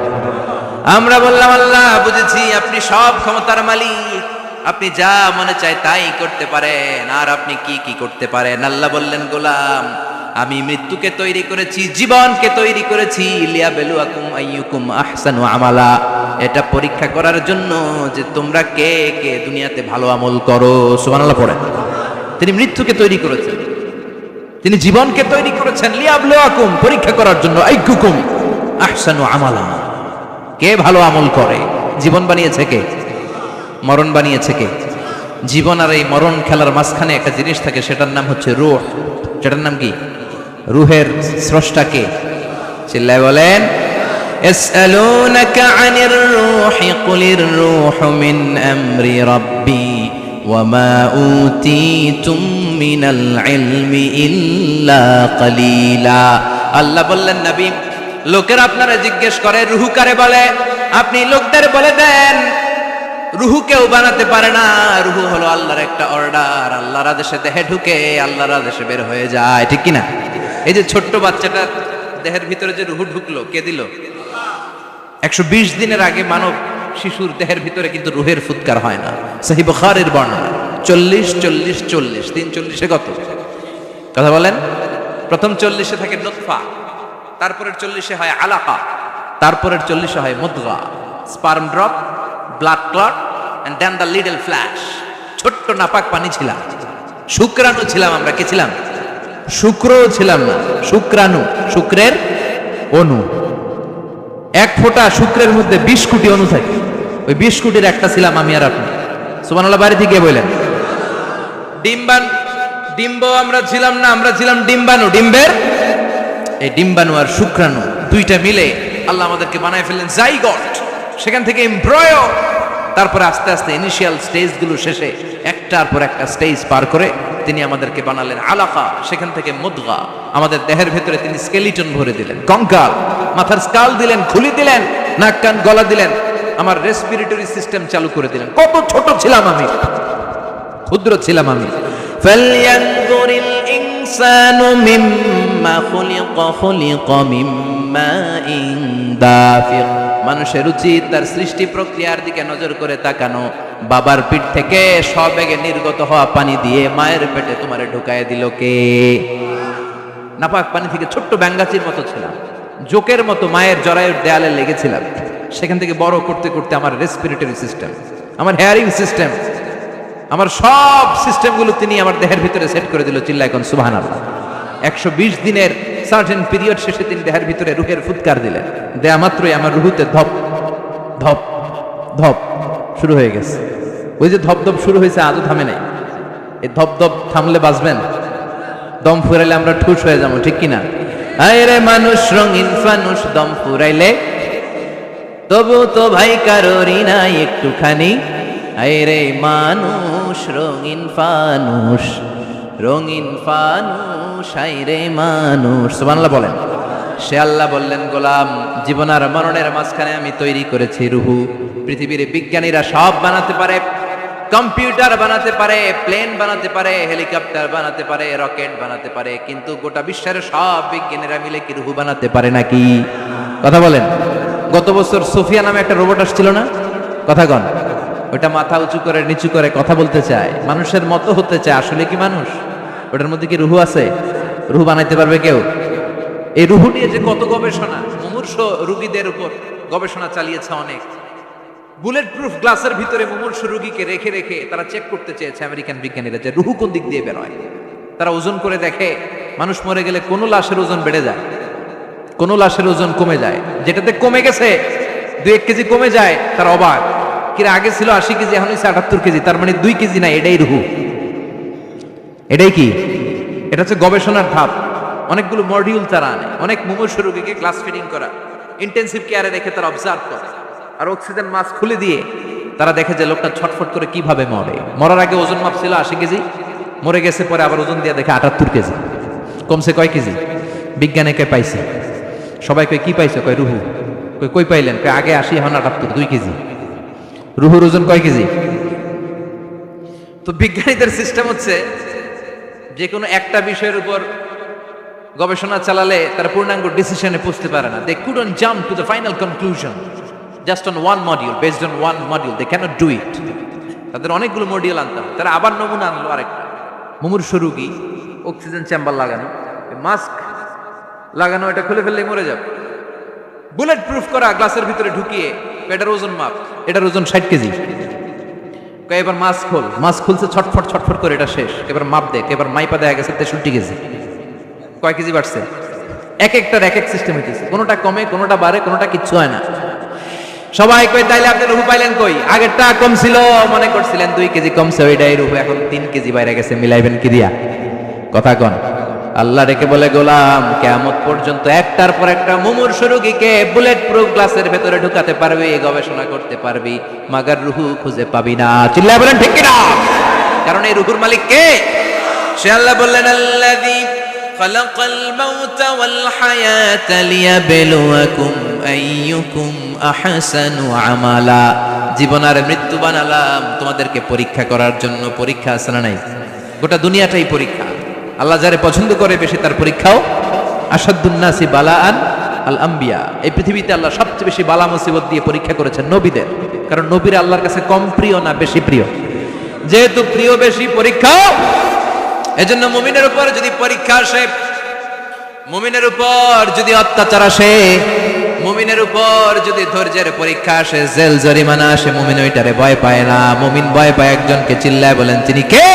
আমরা বললাম আল্লাহ বুঝেছি আপনি সব ক্ষমতার মালিক, আপনি যা মনে চায় তাই করতে পারেন। আর আপনি কি কি করতে পারেন? আল্লাহ বললেন গোলাম, আমি মৃত্যুকে তৈরি করেছি, জীবনকে তৈরি করেছি, লিয়াবলুয়াকুম আইয়ুকুম আহসানু আমালা, এটা পরীক্ষা করার জন্য যে তোমরা কে কে দুনিয়াতে ভালো আমল করো। সুবহানাল্লাহ পড়েন। তিনি মৃত্যুকে তৈরি করেছেন, তিনি জীবনকে তৈরি করেছেন, লিয়াবলুয়াকুম, পরীক্ষা করার জন্য, আইয়ুকুম আহসানু আমালা, কে ভালো আমল করে। জীবন বানিয়েছে কে? মরণ বানিয়েছে কে? জীবন আর এই মরণ খেলার মাঝখানে একটা জিনিস থাকে, সেটার নাম হচ্ছে রূহ। সেটার নাম কি? রুহের স্রষ্টা কে? চিল্লায় বলেন। ইয়াসআলুনাকা আনির রূহি কুলির রূহু মিন আমরি রাব্বি ওয়া মা উতীতুম মিনাল ইলমি ইল্লা কালিলা। আল্লাহ বললেন নবী, লোকেরা আপনারা জিজ্ঞেস করে রুহু কারে বলে, আপনি লোকদের বলে দেন রুহু কেউ বানাতে পারে না। রুহু হলো আল্লাহর একটা অর্ডার, আল্লাহর আদেশে দেহে ঢুকে, আল্লাহর আদেশে বের হয়ে যায়, ঠিক কিনা? এই যে ছোট্ট বাচ্চাটার দেহের ভিতরে যে রুহু ঢুকলো, কে দিল? 120 দিনের আগে মানব শিশুর দেহের ভিতরে কিন্তু রুহের ফুৎকার হয় না। সহিহ বুখারীর বর্ণনা 40-40-40, 340-এ কত? কথা বলেন। প্রথম 40-এ থাকে নুতফা, তারপরের 40-এ হয় আলাকা, তারপরের 40-এ হয় মুদগা, sperm drop, blood clot and then the little flesh. ছোট্ট নাপাক পানি ছিলাম, শুক্রাণু ছিলাম আমরা। কি ছিলাম? শুক্রও ছিলাম না, শুক্রাণু, শুক্রের অণু। এক ফোঁটা শুক্রের মধ্যে 20 কোটি অণু থাকে, ওই 20 কোটির একটা ছিলাম আমি আর আপনি। সুবহানাল্লাহ, বাড়ি থেকে বলেন। ডিম্ব আমরা ছিলাম না, আমরা ছিলাম ডিম্বাণু। ডিম্বের এই ডিম্বাণু আর শুক্রাণু দুইটা মিলে আল্লাহ আমাদেরকে বানায় ফেললেন জাইগট, সেখান থেকে এমব্রয়ো, তারপরে আস্তে আস্তে ইনিশিয়াল স্টেজগুলো শেষে একটার পর একটা স্টেজ পার করে তিনি আমাদেরকে বানালেন আলাকা, সেখান থেকে মুদগা। আমাদের দেহের ভেতরে তিনি স্কেলিটন ভরে দিলেন, কঙ্কাল, মাথার স্কাল দিলেন, খুলি দিলেন, নাক কান গলা দিলেন, আমার রেসপিরেটরি সিস্টেম চালু করে দিলেন। কত ছোট ছিলাম আমি, ক্ষুদ্র ছিলাম আমি। ফালয়ানজুরিল ইনসানু মিম্মা খুলিকা, খুলিকা মিম্মাইন দাফিক। মানুষের উচিত তার সৃষ্টি প্রক্রিয়ার দিকে নজর করে তাকানো। বাবার পিঠ থেকে সবেগে নির্গত হওয়া পানি দিয়ে মায়ের পেটে তোমারে ঢুকায় দিল কে? নাপাক পানি থেকে ছোট্ট ব্যাঙ্গাচির মতো ছিলাম, জোকের মতো মায়ের জরায়ুর দেয়ালে লেগেছিলাম। সেখান থেকে বড় করতে করতে আমার রেসপিরেটরি সিস্টেম, আমার হেয়ারিং সিস্টেম, আমার সব সিস্টেমগুলো তিনি আমার দেহের ভিতরে সেট করে দিল। চিল্লায় কোন সুবহানাল্লাহ। 120 দিনের সার্টেন পিরিয়ড শেষে তিনি দেহের ভিতরে রুহের ফুৎকার দিলেন। দেয়া মাত্রই আমার রুহুতে ধপ ধপ ধপ শুরু হয়ে গেছে। ওই যে ধপ ধপ শুরু হয়েছে, আজও থামে নাই। এই ধপ ধপ থামলে বাঁচবেন, দম ফুরাইলে আমরা ঠুস হয়ে যাবো, ঠিক কিনা? আয় রে মানুষ রঙিন ফানুষ, দম ফুরাইলে তবু তো ভাই কারোরই নাই একটুখানি। আয় রে মানুষ রঙিন ফানুষ, রঙিন ফানুষ, আয় রে মানুষ। সুবহানাল্লাহ বলেন। সে আল্লাহ বললেন, গোলাম, জীবন আর মরণের মাঝখানে আমি তৈরি করেছি রুহু। পৃথিবীর বিজ্ঞানীরা সব বানাতে পারে, কম্পিউটার বানাতে পারে, প্লেন বানাতে পারে, হেলিকপ্টার বানাতে পারে, রকেট বানাতে পারে, কিন্তু গোটা বিশ্বের সব বিজ্ঞানীরা মিলে কি রুহু বানাতে পারে নাকি? কথা বলেন। গত বছর সোফিয়া নামে একটা রোবট আসছিল না? কথা কন। ওটা মাথা উঁচু করে নিচু করে কথা বলতে চায়, মানুষের মতো হতে চায়। আসলে কি মানুষ? ওটার মধ্যে কি রুহু আছে? রুহু বানাইতে পারবে কেউ? এই রুহু নিয়ে যে কত গবেষণা, মুমূর্ষ রোগীদের উপর গবেষণা চালিয়েছে অনেক। বুলেট প্রুফ গ্লাসের ভিতরে মুমূর্ষ রোগীকে রেখে রেখে তারা চেক করতে চেয়েছে আমেরিকান বিজ্ঞানীরা যে রুহু কোন দিক দিয়ে বেরোয়। তারা ওজন করে দেখে, মানুষ মরে গেলে কোনো লাশের ওজন বেড়ে যায়, কোনো লাশের ওজন কমে যায়। যেটাতে কমে গেছে 2-1 কেজি কমে যায়, তার অবাক। কিরা আগে ছিল 80 কেজি, এখন হচ্ছে 78 কেজি, তার মানে 2 কেজি না, এটাই রুহু। এটাই কি? এটা হচ্ছে গবেষণার ধাপ। অনেকগুলো মডিউল তারা আনে, অনেক মুমূর্ষ রোগীকে গ্লাস ফিডিং করা, ইন্টেন্সিভ কেয়ারে রেখে তারা অবজার্ভ করে, আর অক্সিজেন মাস্ক খুলে দিয়ে তারা দেখে যে লোকটা ছটফট করে কিভাবে মরে। মরার আগে ওজন মাপ ছিল 80 কেজি, মরে গেছে পরে আবার ওজন দিয়ে দেখে 78 কেজি। কমছে কয় কেজি? বিজ্ঞানে কে পাইছে? সবাই কই কি পাইছে? কয় রুহু। কই পাইলেন? কয় আগে 80, এখন 78, 2 কেজি। রুহুর ওজন কয় কেজি? তো বিজ্ঞানীদের সিস্টেম হচ্ছে যে কোনো একটা বিষয়ের উপর গবেষণা চালালে তারা পূর্ণাঙ্গ ডিসিশনে পৌঁছতে পারে না। They couldn't jump to the final conclusion just on one module, based on one module. They cannot do it. তাদের অনেকগুলো মডিউল আনতাম। তারা আবার নমুনা আনলো আরেকটা। মুমূর্ষ রোগী, অক্সিজেন চেম্বার লাগানো, মাস্ক লাগানো, এটা খুলে ফেললেই মরে যাবে। বুলেট প্রুফ করা গ্লাসের ভিতরে ঢুকিয়ে এটার ওজন মাপ, এটার ওজন 60 কেজি। এবার মাস্ক খোল, মাস্ক খুলছে, ছটফট ছটফট করে এটা শেষ। এবার মাপ দেখ, এবার মাইপা দেখা গেছে 63 কেজি। কয় কেজি বাড়ছে? এক একটার এক এক সিস্টেম হইতেছে, কোনোটা কমে, কোনোটা বাড়ে, কোনোটা কিচ্ছু হয় না। সবাই কই তাইলে আপনি রুহু পাইলেন কই? আগেরটা কম ছিল, মনে করছিলেন 2 কেজি কমছে, ওইটাই রুহু, এখন 3 কেজি বাইরে গেছে, মিলাইবেন কি দিয়া? কথা কন। আল্লাহ রেখে বলে, গোলাম, কিয়ামত পর্যন্ত একটার পর একটা মুমূর্ষ রোগীকে বুলেট প্রুফ গ্লাসের ভেতরে ঢুকাতে পারবি, গবেষণা করতে পারবি, মাগার রুহু খুঁজে পাবি না। চিল্লায় বলেন ঠিক কিনা? কারণ এই রুহুর মালিক কে? সে আল্লাহ বললেন, আল্লাযী খালাকাল মাউতা ওয়াল হায়াতা লিয়াবলুয়াকুম আইয়ুকুম আহসানু আমালা। জীবন আর মৃত্যু বানালাম তোমাদেরকে পরীক্ষা করার জন্য। পরীক্ষা আছে না নাই? গোটা দুনিয়াটাই পরীক্ষা। আল্লাহ যারে পছন্দ করে বেশি তার পরীক্ষাও। আসাদুন নাসি বালাআন আল আম্বিয়া। এই পৃথিবীতে আল্লাহ সবচেয়ে বেশি বালা মুসিবত দিয়ে পরীক্ষা করেছেন নবীদের, কারণ নবীরা আল্লাহর কাছে কম প্রিয় না বেশি প্রিয়? যেহেতু প্রিয় বেশি, পরীক্ষাও। এজন্য মুমিনের উপর যদি পরীক্ষা আসে, মুমিনের উপর যদি অত্যাচার আসে, মুমিনের উপর যদি ধৈর্যের পরীক্ষা আসে, জেল জরিমানা আসে, মুমিন ওইটারে ভয় পায় না। মুমিন ভয় পায় একজনকে, চিল্লায় বলেন তিনি কে?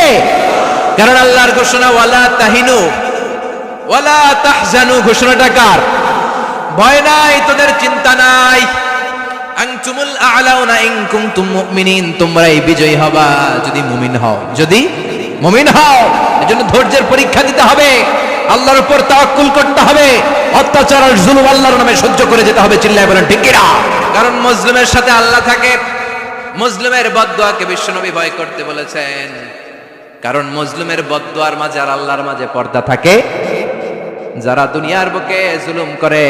কারণ আল্লাহর ঘোষণা ওয়ালা তাহিনু ওয়ালা তাহজানু, ঘোষণাটা কার? ভয় নাই, তোদের চিন্তা নাই। আনতুমুল আ'লাউনা ইন কুনতুম মুমিনিন, তোমরাই বিজয়ী হবা যদি মুমিন হও, যদি মুমিন হও। এজন্য ধৈর্যের পরীক্ষা দিতে হবে, আল্লাহর উপর তাওয়াক্কুল করতে হবে, অত্যাচার আর জুলুম আল্লাহর নামে সহ্য করে যেতে হবে। চিল্লায় বলেন ঠিক কিনা? কারণ মুসলিমের সাথে আল্লাহ থাকে। মুসলিমের বদদুয়াকে বিশ্বনবী ভয় করতে বলেছেন, কারণ মুসলিমের বদদুয়ার মাঝে আর আল্লাহর মাঝে পর্দা থাকে। যারা দুনিয়ার বুকে জুলুম করে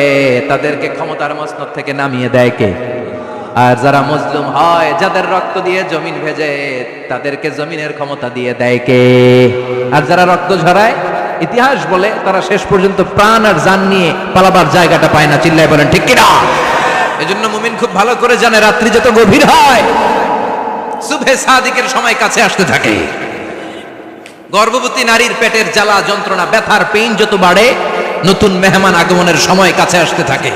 তাদেরকে ক্ষমতার মসনদ থেকে নামিয়ে দেয় কে? আর যারা মজলুম হয়, যাদের রক্ত দিয়ে জমিন ভেজে, তাদেরকে জমিনের ক্ষমতা দিয়ে দেয় কে? আর যারা রক্ত ঝরায়, ইতিহাস বলে তারা শেষ পর্যন্ত প্রাণ আর জান নিয়ে পালাবার জায়গাটা পায় না। চিল্লায় বলেন ঠিক কিনা? এজন্য মুমিন খুব ভালো করে জানে, রাত্রি যত গভীর হয়, সুবহে সাদিকের সময় কাছে আসতে থাকে। গর্ভবতী নারীর পেটের জ্বালা যন্ত্রণা, ব্যথার পেইন যত বাড়ে, নতুন মেহমান আগমনের সময় কাছে আসতে থাকে।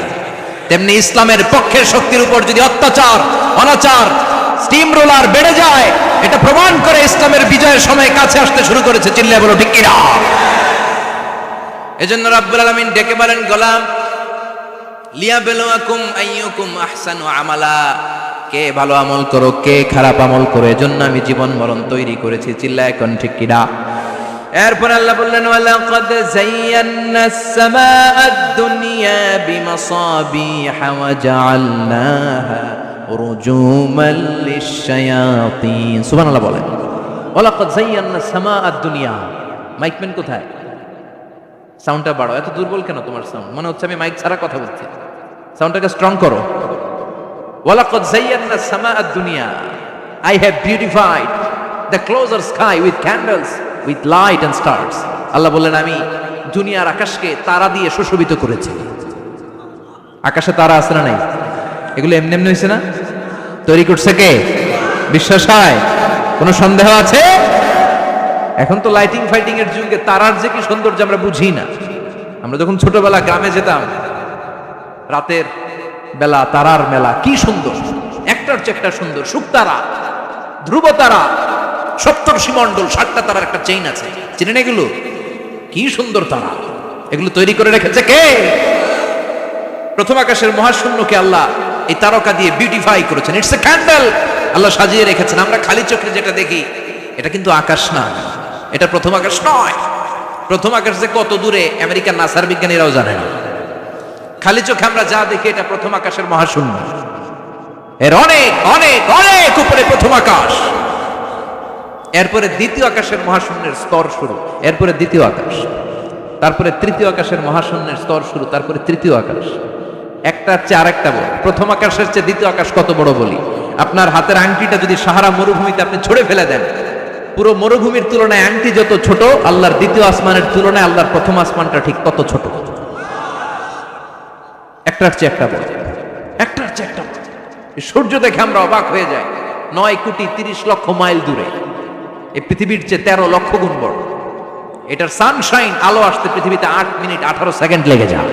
তেমনি ইসলামের পক্ষের শক্তির উপর যদি অত্যাচার, অনাচার, স্টিম রোলার বেড়ে যায়, এটা প্রমাণ করে ইসলামের বিজয়ের সময় কাছে আসতে শুরু করেছে। চিল্লায় বলো ঠিক কিনা? এজন্য রাব্বুল আলামিন ডেকে বলেন, গোলাম লিয়াবলুয়াকুম আইয়ুকুম আহসানু আমালা, কে ভালো আমল করো, কে খারাপ আমল করো, এজন্য আমি জীবন মরণ তৈরি করেছি। চিল্লায় এখন ঠিক কিনা? এরপর আল্লাহ বললেন, ওয়ালাকাদ যায়্যানাস সামাআদ দুনিয়া বিমাসাবিহা ওয়া জাআলনাহা রুজুমান লিশ-শায়াতিন। সুবহানাল্লাহ বলেন। ওয়ালাকাদ যায়্যানাস সামাআদ দুনিয়া। মাইকম্যান কোথায়? সাউন্ডটা বাড়াও। এত দুর্বল কেন তোমার সাউন্ড? মনে হচ্ছে আমি মাইক ছাড়া কথা বলছি। সাউন্ডটাকে স্ট্রং করো। ওয়ালাকাদ যায়্যানাস সামাআদ দুনিয়া, I have beautified the closer sky with candles, with light and stars. আল্লাহ বললেন, আমি দুনিয়ার আকাশকে তারা দিয়ে সুশোভিত করেছি। আকাশে তারা আছে না নাই? এগুলো এমনি এমনি হয়েছে না? তৈরি করছে কে? বিশ্বাস হয়? কোনো সন্দেহ আছে? এখন তো লাইটিং ফাইটিং এর যুগে তারার যে কি সৌন্দর্য আমরা বুঝি না। আমরা যখন ছোটবেলা গ্রামে যেতাম, রাতের বেলা তারার মেলা, কি সুন্দর, একটার চেয়ে একটা সুন্দর। শুকতারা, ধ্রুব তারা, সপ্তর্ষিমণ্ডল, 7টা তারার একটা চেইন আছে, চিনেন এগুলো? কি সুন্দর তারা! এগুলো তৈরি করে রেখেছে কে? প্রথম আকাশের মহাশূন্যকে আল্লাহ এই তারকা দিয়ে বিউটিফাই করেছেন। ইটস এ ক্যান্ডেল, আল্লাহ সাজিয়ে রেখেছেন। আমরা খালি চোখে যেটা দেখি, এটা কিন্তু আকাশ না, এটা প্রথম আকাশ নয়। প্রথম আকাশ যে কত দূরে আমেরিকার নাসার বিজ্ঞানীরাও জানে না। খালি চোখে আমরা যা দেখি, এটা প্রথম আকাশের মহাশূন্য। এর অনেক অনেক অনেক উপরে প্রথম আকাশ। এরপরে দ্বিতীয় আকাশের মহাশূন্যের স্তর শুরু, এরপরে দ্বিতীয় আকাশ, তারপরে তৃতীয় আকাশের মহাশূন্যের স্তর শুরু, তারপরে তৃতীয় আকাশ। একটার চেয়ে আরেকটা বড়। প্রথম আকাশের চেয়ে দ্বিতীয় আকাশ কত বড় বলি? আপনার হাতের আংটিটা যদি সাহারা মরুভূমিতে আপনি ছড়ে ফেলে দেন, পুরো মরুভূমির তুলনায় আংটি যত ছোট, আল্লাহর দ্বিতীয় আসমানের তুলনায় আল্লাহর প্রথম আসমানটা ঠিক তত ছোট। একটার চেয়ে একটা বড়, একটার চেয়ে একটা বড়। সূর্য দেখে আমরা অবাক হয়ে যাই, 9,30,00,000 মাইল দূরে। এই পৃথিবীর চেয়ে 13 লক্ষ গুণ বড়। এটার সানশাইন, আলো আসতে পৃথিবীতে 8 মিনিট 18 সেকেন্ড লেগে যায়।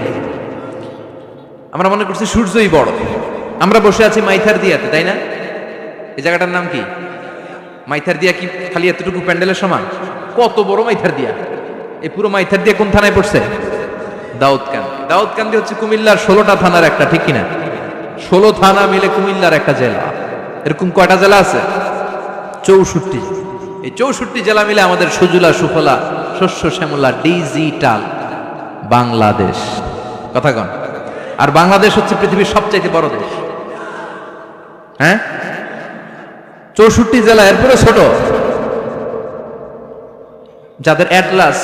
আমরা মনে করছি সূর্যই বড়। আমরা বসে আছি মাইথার দিয়াতে, তাই না? এই জায়গাটার নাম কি? মাইথার দিয়া। কি খালি এতটুকু প্যান্ডেলের সমান? কত বড় মাইথার দিয়া! এই পুরো মাইথার দিয়া কোন থানায় পড়ছে? দাউদকান্দি। দাউদকান্দি হচ্ছে কুমিল্লার 16টা থানার একটা, ঠিক কিনা? 16 থানা মিলে কুমিল্লার একটা জেলা। এরকম কয়টা জেলা আছে? 64। এই 64 জেলা মিলে আমাদের সুজলা সুফলা শস্য শ্যামলা ডিজিটাল বাংলাদেশ। কথা কন। আর বাংলাদেশ হচ্ছে পৃথিবীর সবচাইতে বড় দেশ। হ্যাঁ, 64 জেলা, এরপরে ছোট। যাদের অ্যাটলাস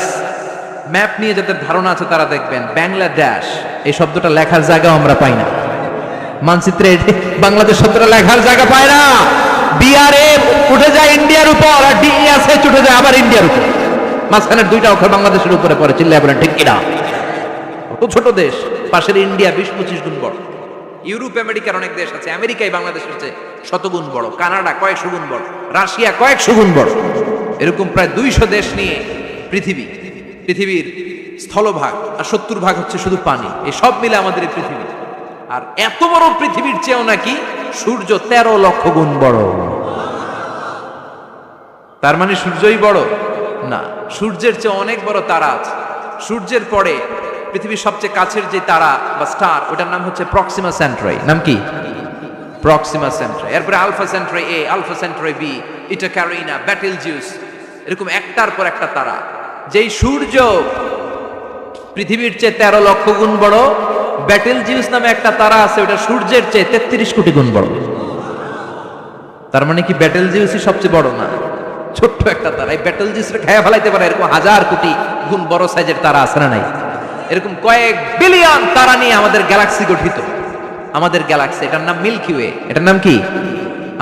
ম্যাপ নিয়ে যাদের ধারণা আছে তারা দেখবেন বাংলাদেশ এই শব্দটা লেখার জায়গাও আমরা পাই না। মানচিত্রে বাংলাদেশ শব্দটা লেখার জায়গা পায় না। বিআরএ উঠে যায় ইন্ডিয়ার উপর, আর ডিএসএ উঠে যায় আবার ইন্ডিয়ার উপর। মাঝখানের 2টা অক্ষর বাংলাদেশের উপরে পড়ে। চিল্লায় বলেন ঠিক কিনা? কত ছোট দেশ। পাশের ইন্ডিয়া 20-25 গুণ বড়। ইউরোপ আমেরিকার অনেক দেশ আছে, আমেরিকায় বাংলাদেশের চেয়ে 100 গুণ বড়। কানাডা কয়েকশো গুণ বড়, রাশিয়া কয়েকশো গুণ বড়। এরকম প্রায় 200 দেশ নিয়ে পৃথিবীর স্থলভাগ, আর 70 ভাগ হচ্ছে শুধু পানি। এই সব মিলে আমাদের এই পৃথিবী। আর এত বড় পৃথিবীর চেয়েও নাকি সূর্য 13 লক্ষ গুণ বড়। তার মানে সূর্যই বড় না, সূর্যের চেয়ে অনেক বড় তারা আছে। সূর্যের পরে পৃথিবীর সবচেয়ে কাছের যে তারা বা স্টার, ওটার নাম হচ্ছে প্রক্সিমা সেন্ট্রাই। নাম কি? প্রক্সিমা সেন্ট্রাই। এরপরে আলফা সেন্ট্রাই এ, আলফা সেন্ট্রাই বি, ইটা ক্যারিনা, বেটেলজিউস, এরকম একটার পর একটা তারা। যেই সূর্য পৃথিবীর চেয়ে 13 লক্ষ গুণ বড়, বেটেলজিউস নামে একটা তারা আছে, ওটা সূর্যের চেয়ে 33 কোটি গুণ বড়। তার মানে কি বেটেলজিউসই সবচেয়ে বড় না, ছোট্ট একটা তারা। এই বেটেলজিউসটা খেয়ে ফেলাইতে পারে এরকম 1000 কোটি গুণ বড় সাইজের তারা আছে না নাই? এরকম কয়েক বিলিয়ন তারা নিয়ে আমাদের গ্যালাক্সি গঠিত। আমাদের গ্যালাক্সি, এটার নাম মিল্কি ওয়ে। এটার নাম কি?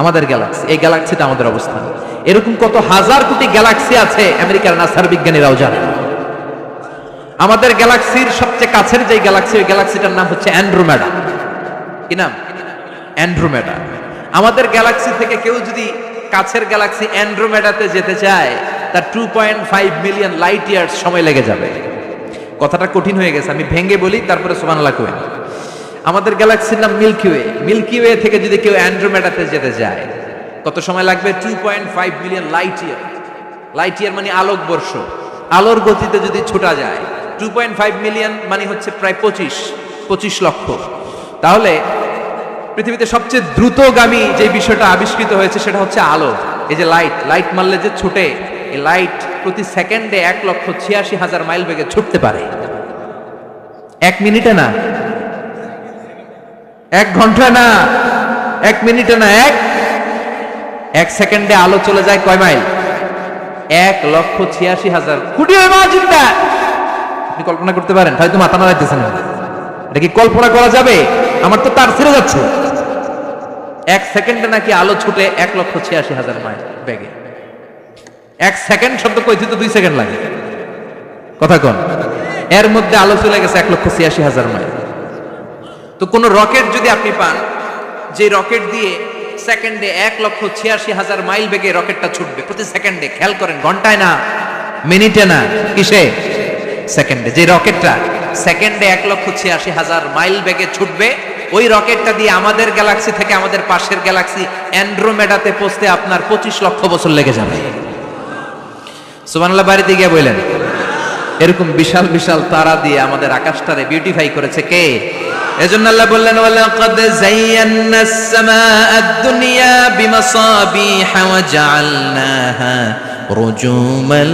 আমাদের গ্যালাক্সি। এই গ্যালাক্সিটা আমাদের অবস্থান। এরকম কত হাজার কোটি গ্যালাক্সি আছে আমেরিকার নাসার বিজ্ঞানীরাও জানে। আমাদের গ্যালাক্সির সবচেয়ে কাছের যে গ্যালাক্সি, ওই গ্যালাক্সিটার নাম হচ্ছে অ্যান্ড্রোমেডা। কি নাম? অ্যান্ড্রোমেডা। আমাদের গ্যালাক্সি থেকে কেউ যদি কাছের গ্যালাক্সি অ্যান্ড্রোমেডাতে যেতে চায়, তার 2.5 মিলিয়ন লাইট ইয়ার্স সময় লেগে যাবে। কথাটা কঠিন হয়ে গেছে, আমি ভেঙে বলি, তারপরে সুবহানাল্লাহ কই। আমাদের গ্যালাক্সির নাম মিল্কি ওয়ে। মিল্কি ওয়ে থেকে যদি কেউ অ্যান্ড্রোমেডাতে যেতে যায়, কত সময় লাগবে? 2.5 million light year. Light year মানে আলোকবর্ষ। আলোর গতিতে যদি ছোটা যায়, 2.5 মিলিয়ন মানে হচ্ছে প্রায় 25 লক্ষ। তাহলে পৃথিবীতে সবচেয়ে দ্রুতগামী যে বিষয়টা আবিষ্কৃত হয়েছে সেটা হচ্ছে আলো। এই যে লাইট মারলে যে ছুটে, এই লাইট প্রতি সেকেন্ডে 1,86,000 মাইল বেগে ছুটতে পারে। 1 মিনিটে না, 1 ঘন্টা না, 1 মিনিটে না, 1 সেকেন্ডে আলো চলে যায় কয় মাইল? 1,86,000 কোটি মাইল। আপনি কল্পনা করতে পারেন? হয়তো মাথা নাড়াইতেছেন। এটা কি কল্পনা করা যাবে? আমার তো তার ছেড়ে যাচ্ছে। 1 সেকেন্ডে নাকি আলো ছুটে 1,86,000 মাইল বেগে। 1 সেকেন্ড শব্দ কইতে তো 2 সেকেন্ড লাগে। কথা কোন? এর মধ্যে আলো চলে গেছে 1,86,000 মাইল। তো কোন রকেট যদি আপনি পান, যে রকেট দিয়ে সেকেন্ডে 1,86,000 মাইল বেগে রকেটটা ছুটবে প্রতি সেকেন্ডে, খেয়াল করেন, ঘন্টায় না, মিনিটে না, কিসে? সেকেন্ডে। যে রকেটটা সেকেন্ডে 1,86,000 মাইল বেগে ছুটবে, ওই রকেটটা দিয়ে আমাদের গ্যালাক্সি থেকে আমাদের পাশের গ্যালাক্সি অ্যান্ড্রোমেডাতে পৌঁছতে আপনার 25 লক্ষ বছর লেগে যাবে। সুবহানাল্লাহ বাড়িতে গিয়ে বললেন। এরকম বিশাল বিশাল তারা দিয়ে আমাদের আকাশটারে বিউটিফাই করেছে কে? এজন্য আল্লাহ বললেন, ওয়ালাকাদ যায়্যানাস সামাআদ দুনিয়া বিমাসাবিহা ওয়া জাআলনাহা রুজুমান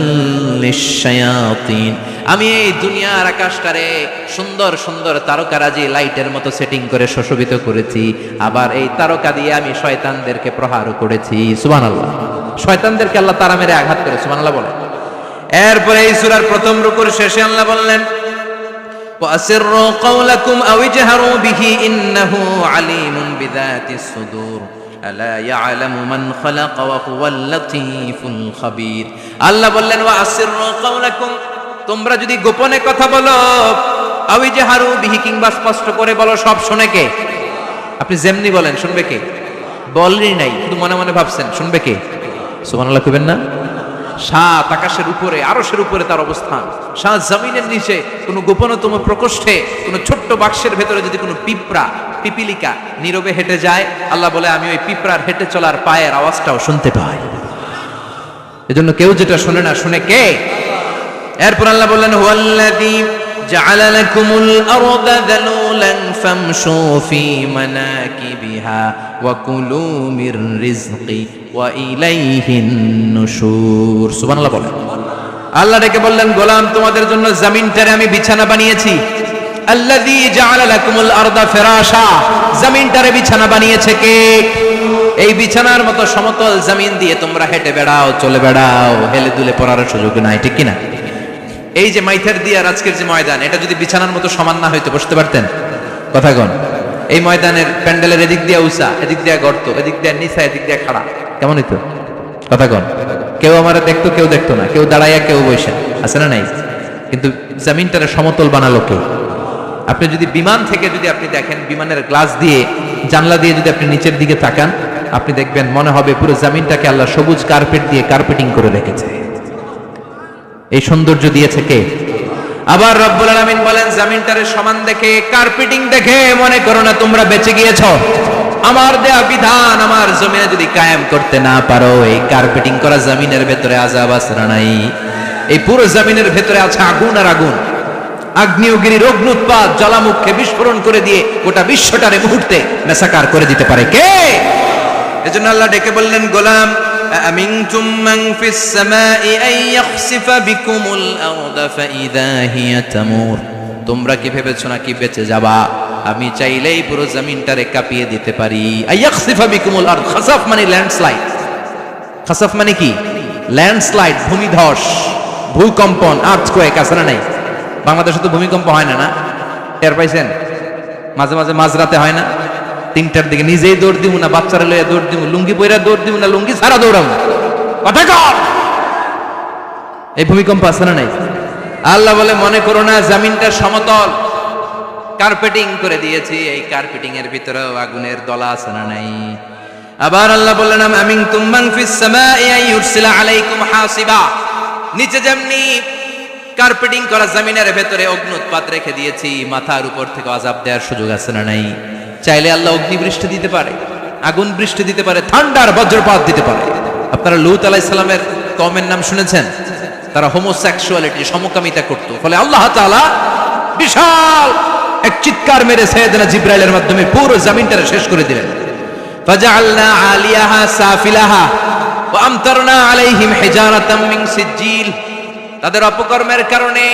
লিশ-শায়াতিন। আমি এই দুনিয়ার আকাশটারে সুন্দর সুন্দর তারকারাজি লাইটের মতো সেটিং করে সুশোভিত করেছি। আবার এই তারকা দিয়ে আমি শয়তানদেরকে প্রহার করেছি। সুবহানাল্লাহ। শয়তানদেরকে আল্লাহ তারা মেরে আঘাত করে। সুবহানাল্লাহ বলেন। এরপরে এই সূরার প্রথম রুকুর শেষে আল্লাহ বললেন, ওয়াসিররু কাওলাকুম আও ইজহারু বিহি ইন্নাহু আলিমুন বিযাতিস সুদূর আলা ইয়ালামু মান খালাকা ওয়া হুয়াল লাতীফুল খাবীর। আল্লাহ বললেন, ওয়াসিররু কাওলাকুম, তোমরা যদি গোপনে কথা বলো, আও ইজহারু বিহি, কিংবা স্পষ্ট করে বলো, সব শুনে কে? আপনি যেমনি বলেন শুনবে কে? বলেনই নাই, শুধু মনে মনে ভাবছেন, শুনবে কে? সুবহানাল্লাহ কইবেন না? সাত আকাশের উপরে, আরশের উপরে তার অবস্থান, সাত জমিনের নিচে, কোনো গোপনতম প্রকোষ্ঠে, কোনো ছোট্ট বাক্সের ভেতরে যদি কোনো পিঁপড়া, পিপিলিকা নীরবে হেঁটে যায়, আল্লাহ বলে আমি ওই পিঁপড়ার হেঁটে চলার পায়ের আওয়াজটাও শুনতে পাই। এজন্য কেউ যেটা শুনে না, শুনে কে? এরপর আল্লাহ বললেন, হুয়াল্লাযী জাআলা লাকুমুল আরদা যালুলান ফামশু ফি মানাকিবিহা ওয়া কুলু মির রিজকি ওয়া ইলাইহিন নুশুর। সুবহানাল্লাহ বলেন। আল্লাহ ডেকে বললেন, গোলাম, তোমাদের জন্য জমিনটারে আমি বিছানা বানিয়েছি। আল্লাযী জাআলা লাকুমুল আরদা ফিরাশা, জমিনটারে বিছানা বানিয়েছে কে? এই বিছানার মতো সমতল জমিন দিয়ে তোমরা হেঁটে বেড়াও, চলে বেড়াও, হেলে দুলে পড়ার সুযোগ নাই, ঠিক কিনা? এই যে মাইথার দিয়ার আজকের যে ময়দান, এটা যদি বিছানার মতো সমান না হইতো বসতে পারতেন? কথা কন। এই ময়দানের প্যান্ডেলের এদিক দিয়ে উঁচা, এদিক দিয়ে গর্ত, এদিক দিয়ে নিচা, এদিক দিয়ে খাড়া, কেমন হইতো? কথা কন। কেউ আমারে দেখতো, কেউ দেখতো না, কেউ দাঁড়াইয়া, কেউ বসে, আছে না নাই? কিন্তু জমিনটারে সমতল বানালো কে? আপনি যদি বিমান থেকে যদি আপনি দেখেন, বিমানের গ্লাস দিয়ে, জানলা দিয়ে যদি আপনি নিচের দিকে তাকান, আপনি দেখবেন মনে হবে পুরো জমিনটাকে আল্লাহ সবুজ কার্পেট দিয়ে কার্পেটিং করে রেখেছে। এই সৌন্দর্য দিয়েছে কে? আবার রব্বুল আলামিন বলেন জমিনটারে সমান দেখে, কার্পেটিং দেখে মনে করো না তোমরা বেঁচে গিয়েছো। আমার দেয়া বিধান আমার জমিনে যদি কায়েম করতে না পারো, এই কার্পেটিং করা জমিনের ভেতরে আযাব আছে না নাই? এই পুরো জমিনের ভেতরে আছে আগুন আর আগুন। আগ্নেয়গিরির অগ্নুৎপাত জ্বালামুখে বিস্ফোরণ করে দিয়ে গোটা বিশ্বটারে মুহূর্তে মেসাকার করে দিতে পারে কে? এজন্য আল্লাহ ডেকে বললেন, গোলাম আমিনতুম মান ফিস সামাই আন ইয়াখসিফা বিকুমুল আরদা ফাইদা হিয়া তামুর। তোমরা কি ভেবেছো নাকি বেঁচে যাবা? আমি চাইলেই পুরো জমিনটারে কাঁপিয়ে দিতে পারি। আন ইয়াখসিফা বিকুমুল আরদ, খাসাফ মানে ল্যান্ডস্লাইড। খাসাফ মানে কি? ল্যান্ডস্লাইড, ভূমিধস, ভূকম্পন, আর্থকোয়েক আছে না নাই? বাংলাদেশে তো ভূমিকম্প হয় না, না টের পাইছেন? মাঝে মাঝে মাঝরাতে হয় না, 3টার দিকে নিজেই দৌড় দিব না বাচ্চারা লইয়া দৌড় দিব, লুঙ্গি পইরা দৌড় দিব না লুঙ্গি ছাড়া দৌড়াবো, কথা কর। এই ভূমিকম্প আছে না নাই? আল্লাহ বলে মনে করো না জমিনটা সমতল, কার্পেটিং করে দিয়েছি, এই কার্পেটিং এর ভিতরেও আগুনের দলা আছে না নাই? আবার আল্লাহ বললেন আমিনতুম মান ফিস সামাই আন ইউরসিলা আলাইকুম হাসিবা। নিচে যেমনি কার্পেটিং করা জমিনের ভেতরে অগ্নুৎপাত রেখে দিয়েছি, মাথার উপর থেকে আযাব দেওয়ার সুযোগ আছে না নাই? চাইলে আল্লাহ অগ্নি বৃষ্টি দিতে পারে, আগুন বৃষ্টি দিতে পারে, ঠান্ডার বজ্রপাত দিতে পারে। আপনারা লূত আলাইহিস সালামের কওমের নাম শুনেছেন? তারা হোমোসেক্সুয়ালিটি, সমকামিতা করত। ফলে আল্লাহ তাআলা বিশাল এক চিৎকার মেরে সাইয়েদনা জিবরাইলের মাধ্যমে পুরো জমিনটারে শেষ করে দিলেন। ফাজআলনা আলিয়াহা সাফিলাহা ওয়া আমতারনা আলাইহিম হিজারাতাম মিন সিজিল। তাদের অপকর্মের কারণে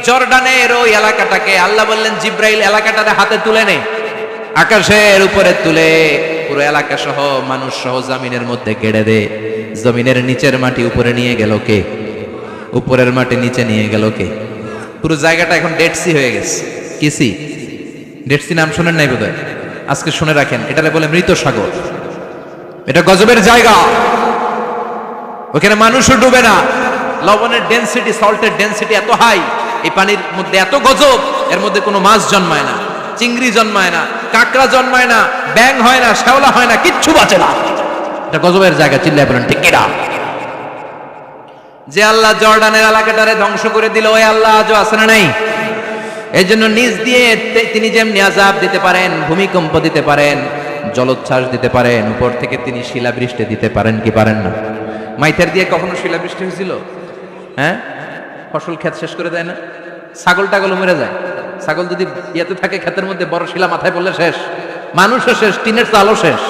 জর্ডানের ওই এলাকাটাকে আল্লাহ বললেন জিবরাইল এলাকাটারে হাতে তুলে নে, আকাশের উপরে তুলে পুরো এলাকা সহ মানুষ সহ জমিনের মধ্যে গেড়ে দে। জমিনের নিচের মাটি উপরে নিয়ে গেল কে? উপরের মাটি নিচে নিয়ে গেল কে? পুরো জায়গাটা এখন ডেড সি হয়ে গেছে। কি সি? ডেড সি নাম শুনেন নাই বোধহয়? আজকে শুনে রাখেন, এটারে বলে মৃত সাগর। এটা গজবের জায়গা, ওখানে মানুষও ডুবে না। লবণের ডেনসিটি, সল্টের ডেনসিটি এত হাই, এই পানির মধ্যে এত গজব, এর মধ্যে কোনো মাছ জন্মায় না, চিংড়ি জন্মায় না, কাঁকড়া জন্মায় না, ব্যাং হয় না, শ্যাওলা হয় না, কিচ্ছু বাঁচে না। এটা গজবের জায়গা, চিল্লায় বলেন ঠিক কিনা? যে আল্লাহ জর্ডানের এলাকাটারে ধ্বংস করে দিল, ওই আল্লাহ আজও আছে না নাই? এই জন্য নিজ দিয়ে তিনি যেমনি আযাব দিতে পারেন, ভূমিকম্প দিতে পারেন, জলোচ্ছ্বাস দিতে পারেন, উপর থেকে তিনি শিলাবৃষ্টি দিতে পারেন কি পারেন না? মাইথার দিয়ে কখনো শিলাবৃষ্টি হয়েছিল? হ্যাঁ, ফসল ক্ষেত শেষ করে দেয় না? ছাগল টাগল মরে যায়। ছাগল যদি ইয়েতে থাকে ক্ষেতের মধ্যে, বড় শিলা মাথায় পড়লে শেষ, মানুষও শেষ, টিনের চালও শেষ,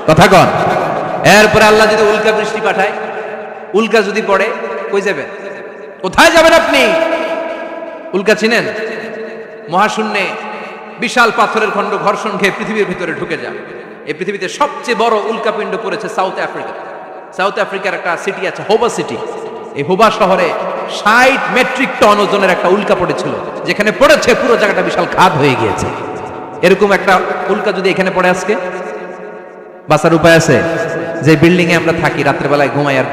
কথা কন। এরপরে আল্লাহ যদি উল্কা বৃষ্টি পাঠায়, উল্কা যদি পড়ে, কই যাবেন? কোথায় যাবেন আপনি? উল্কা চিনেন? মহাশূন্যে বিশাল পাথরের খণ্ড ঘর্ষণ খেয়ে পৃথিবীর ভিতরে ঢুকে যায়। এই পৃথিবীতে সবচেয়ে বড় উল্কাপিণ্ড পড়েছে সাউথ আফ্রিকা। সাউথ আফ্রিকার একটা সিটি আছে হোবা সিটি। এই হোবা শহরে 60 মেট্রিক টন ওজনের একটা উল্কা পড়েছিল, যেখানে পড়েছে পুরো জায়গাটা বিশাল খাদ হয়ে গিয়েছে। এরকম একটা উল্কা যদি এখানে পড়ে আজকে, বাঁচার উপায় আছে? যে বিল্ডিং এ আমরা থাকি, রাত্রেবেলায় ঘুমাই আর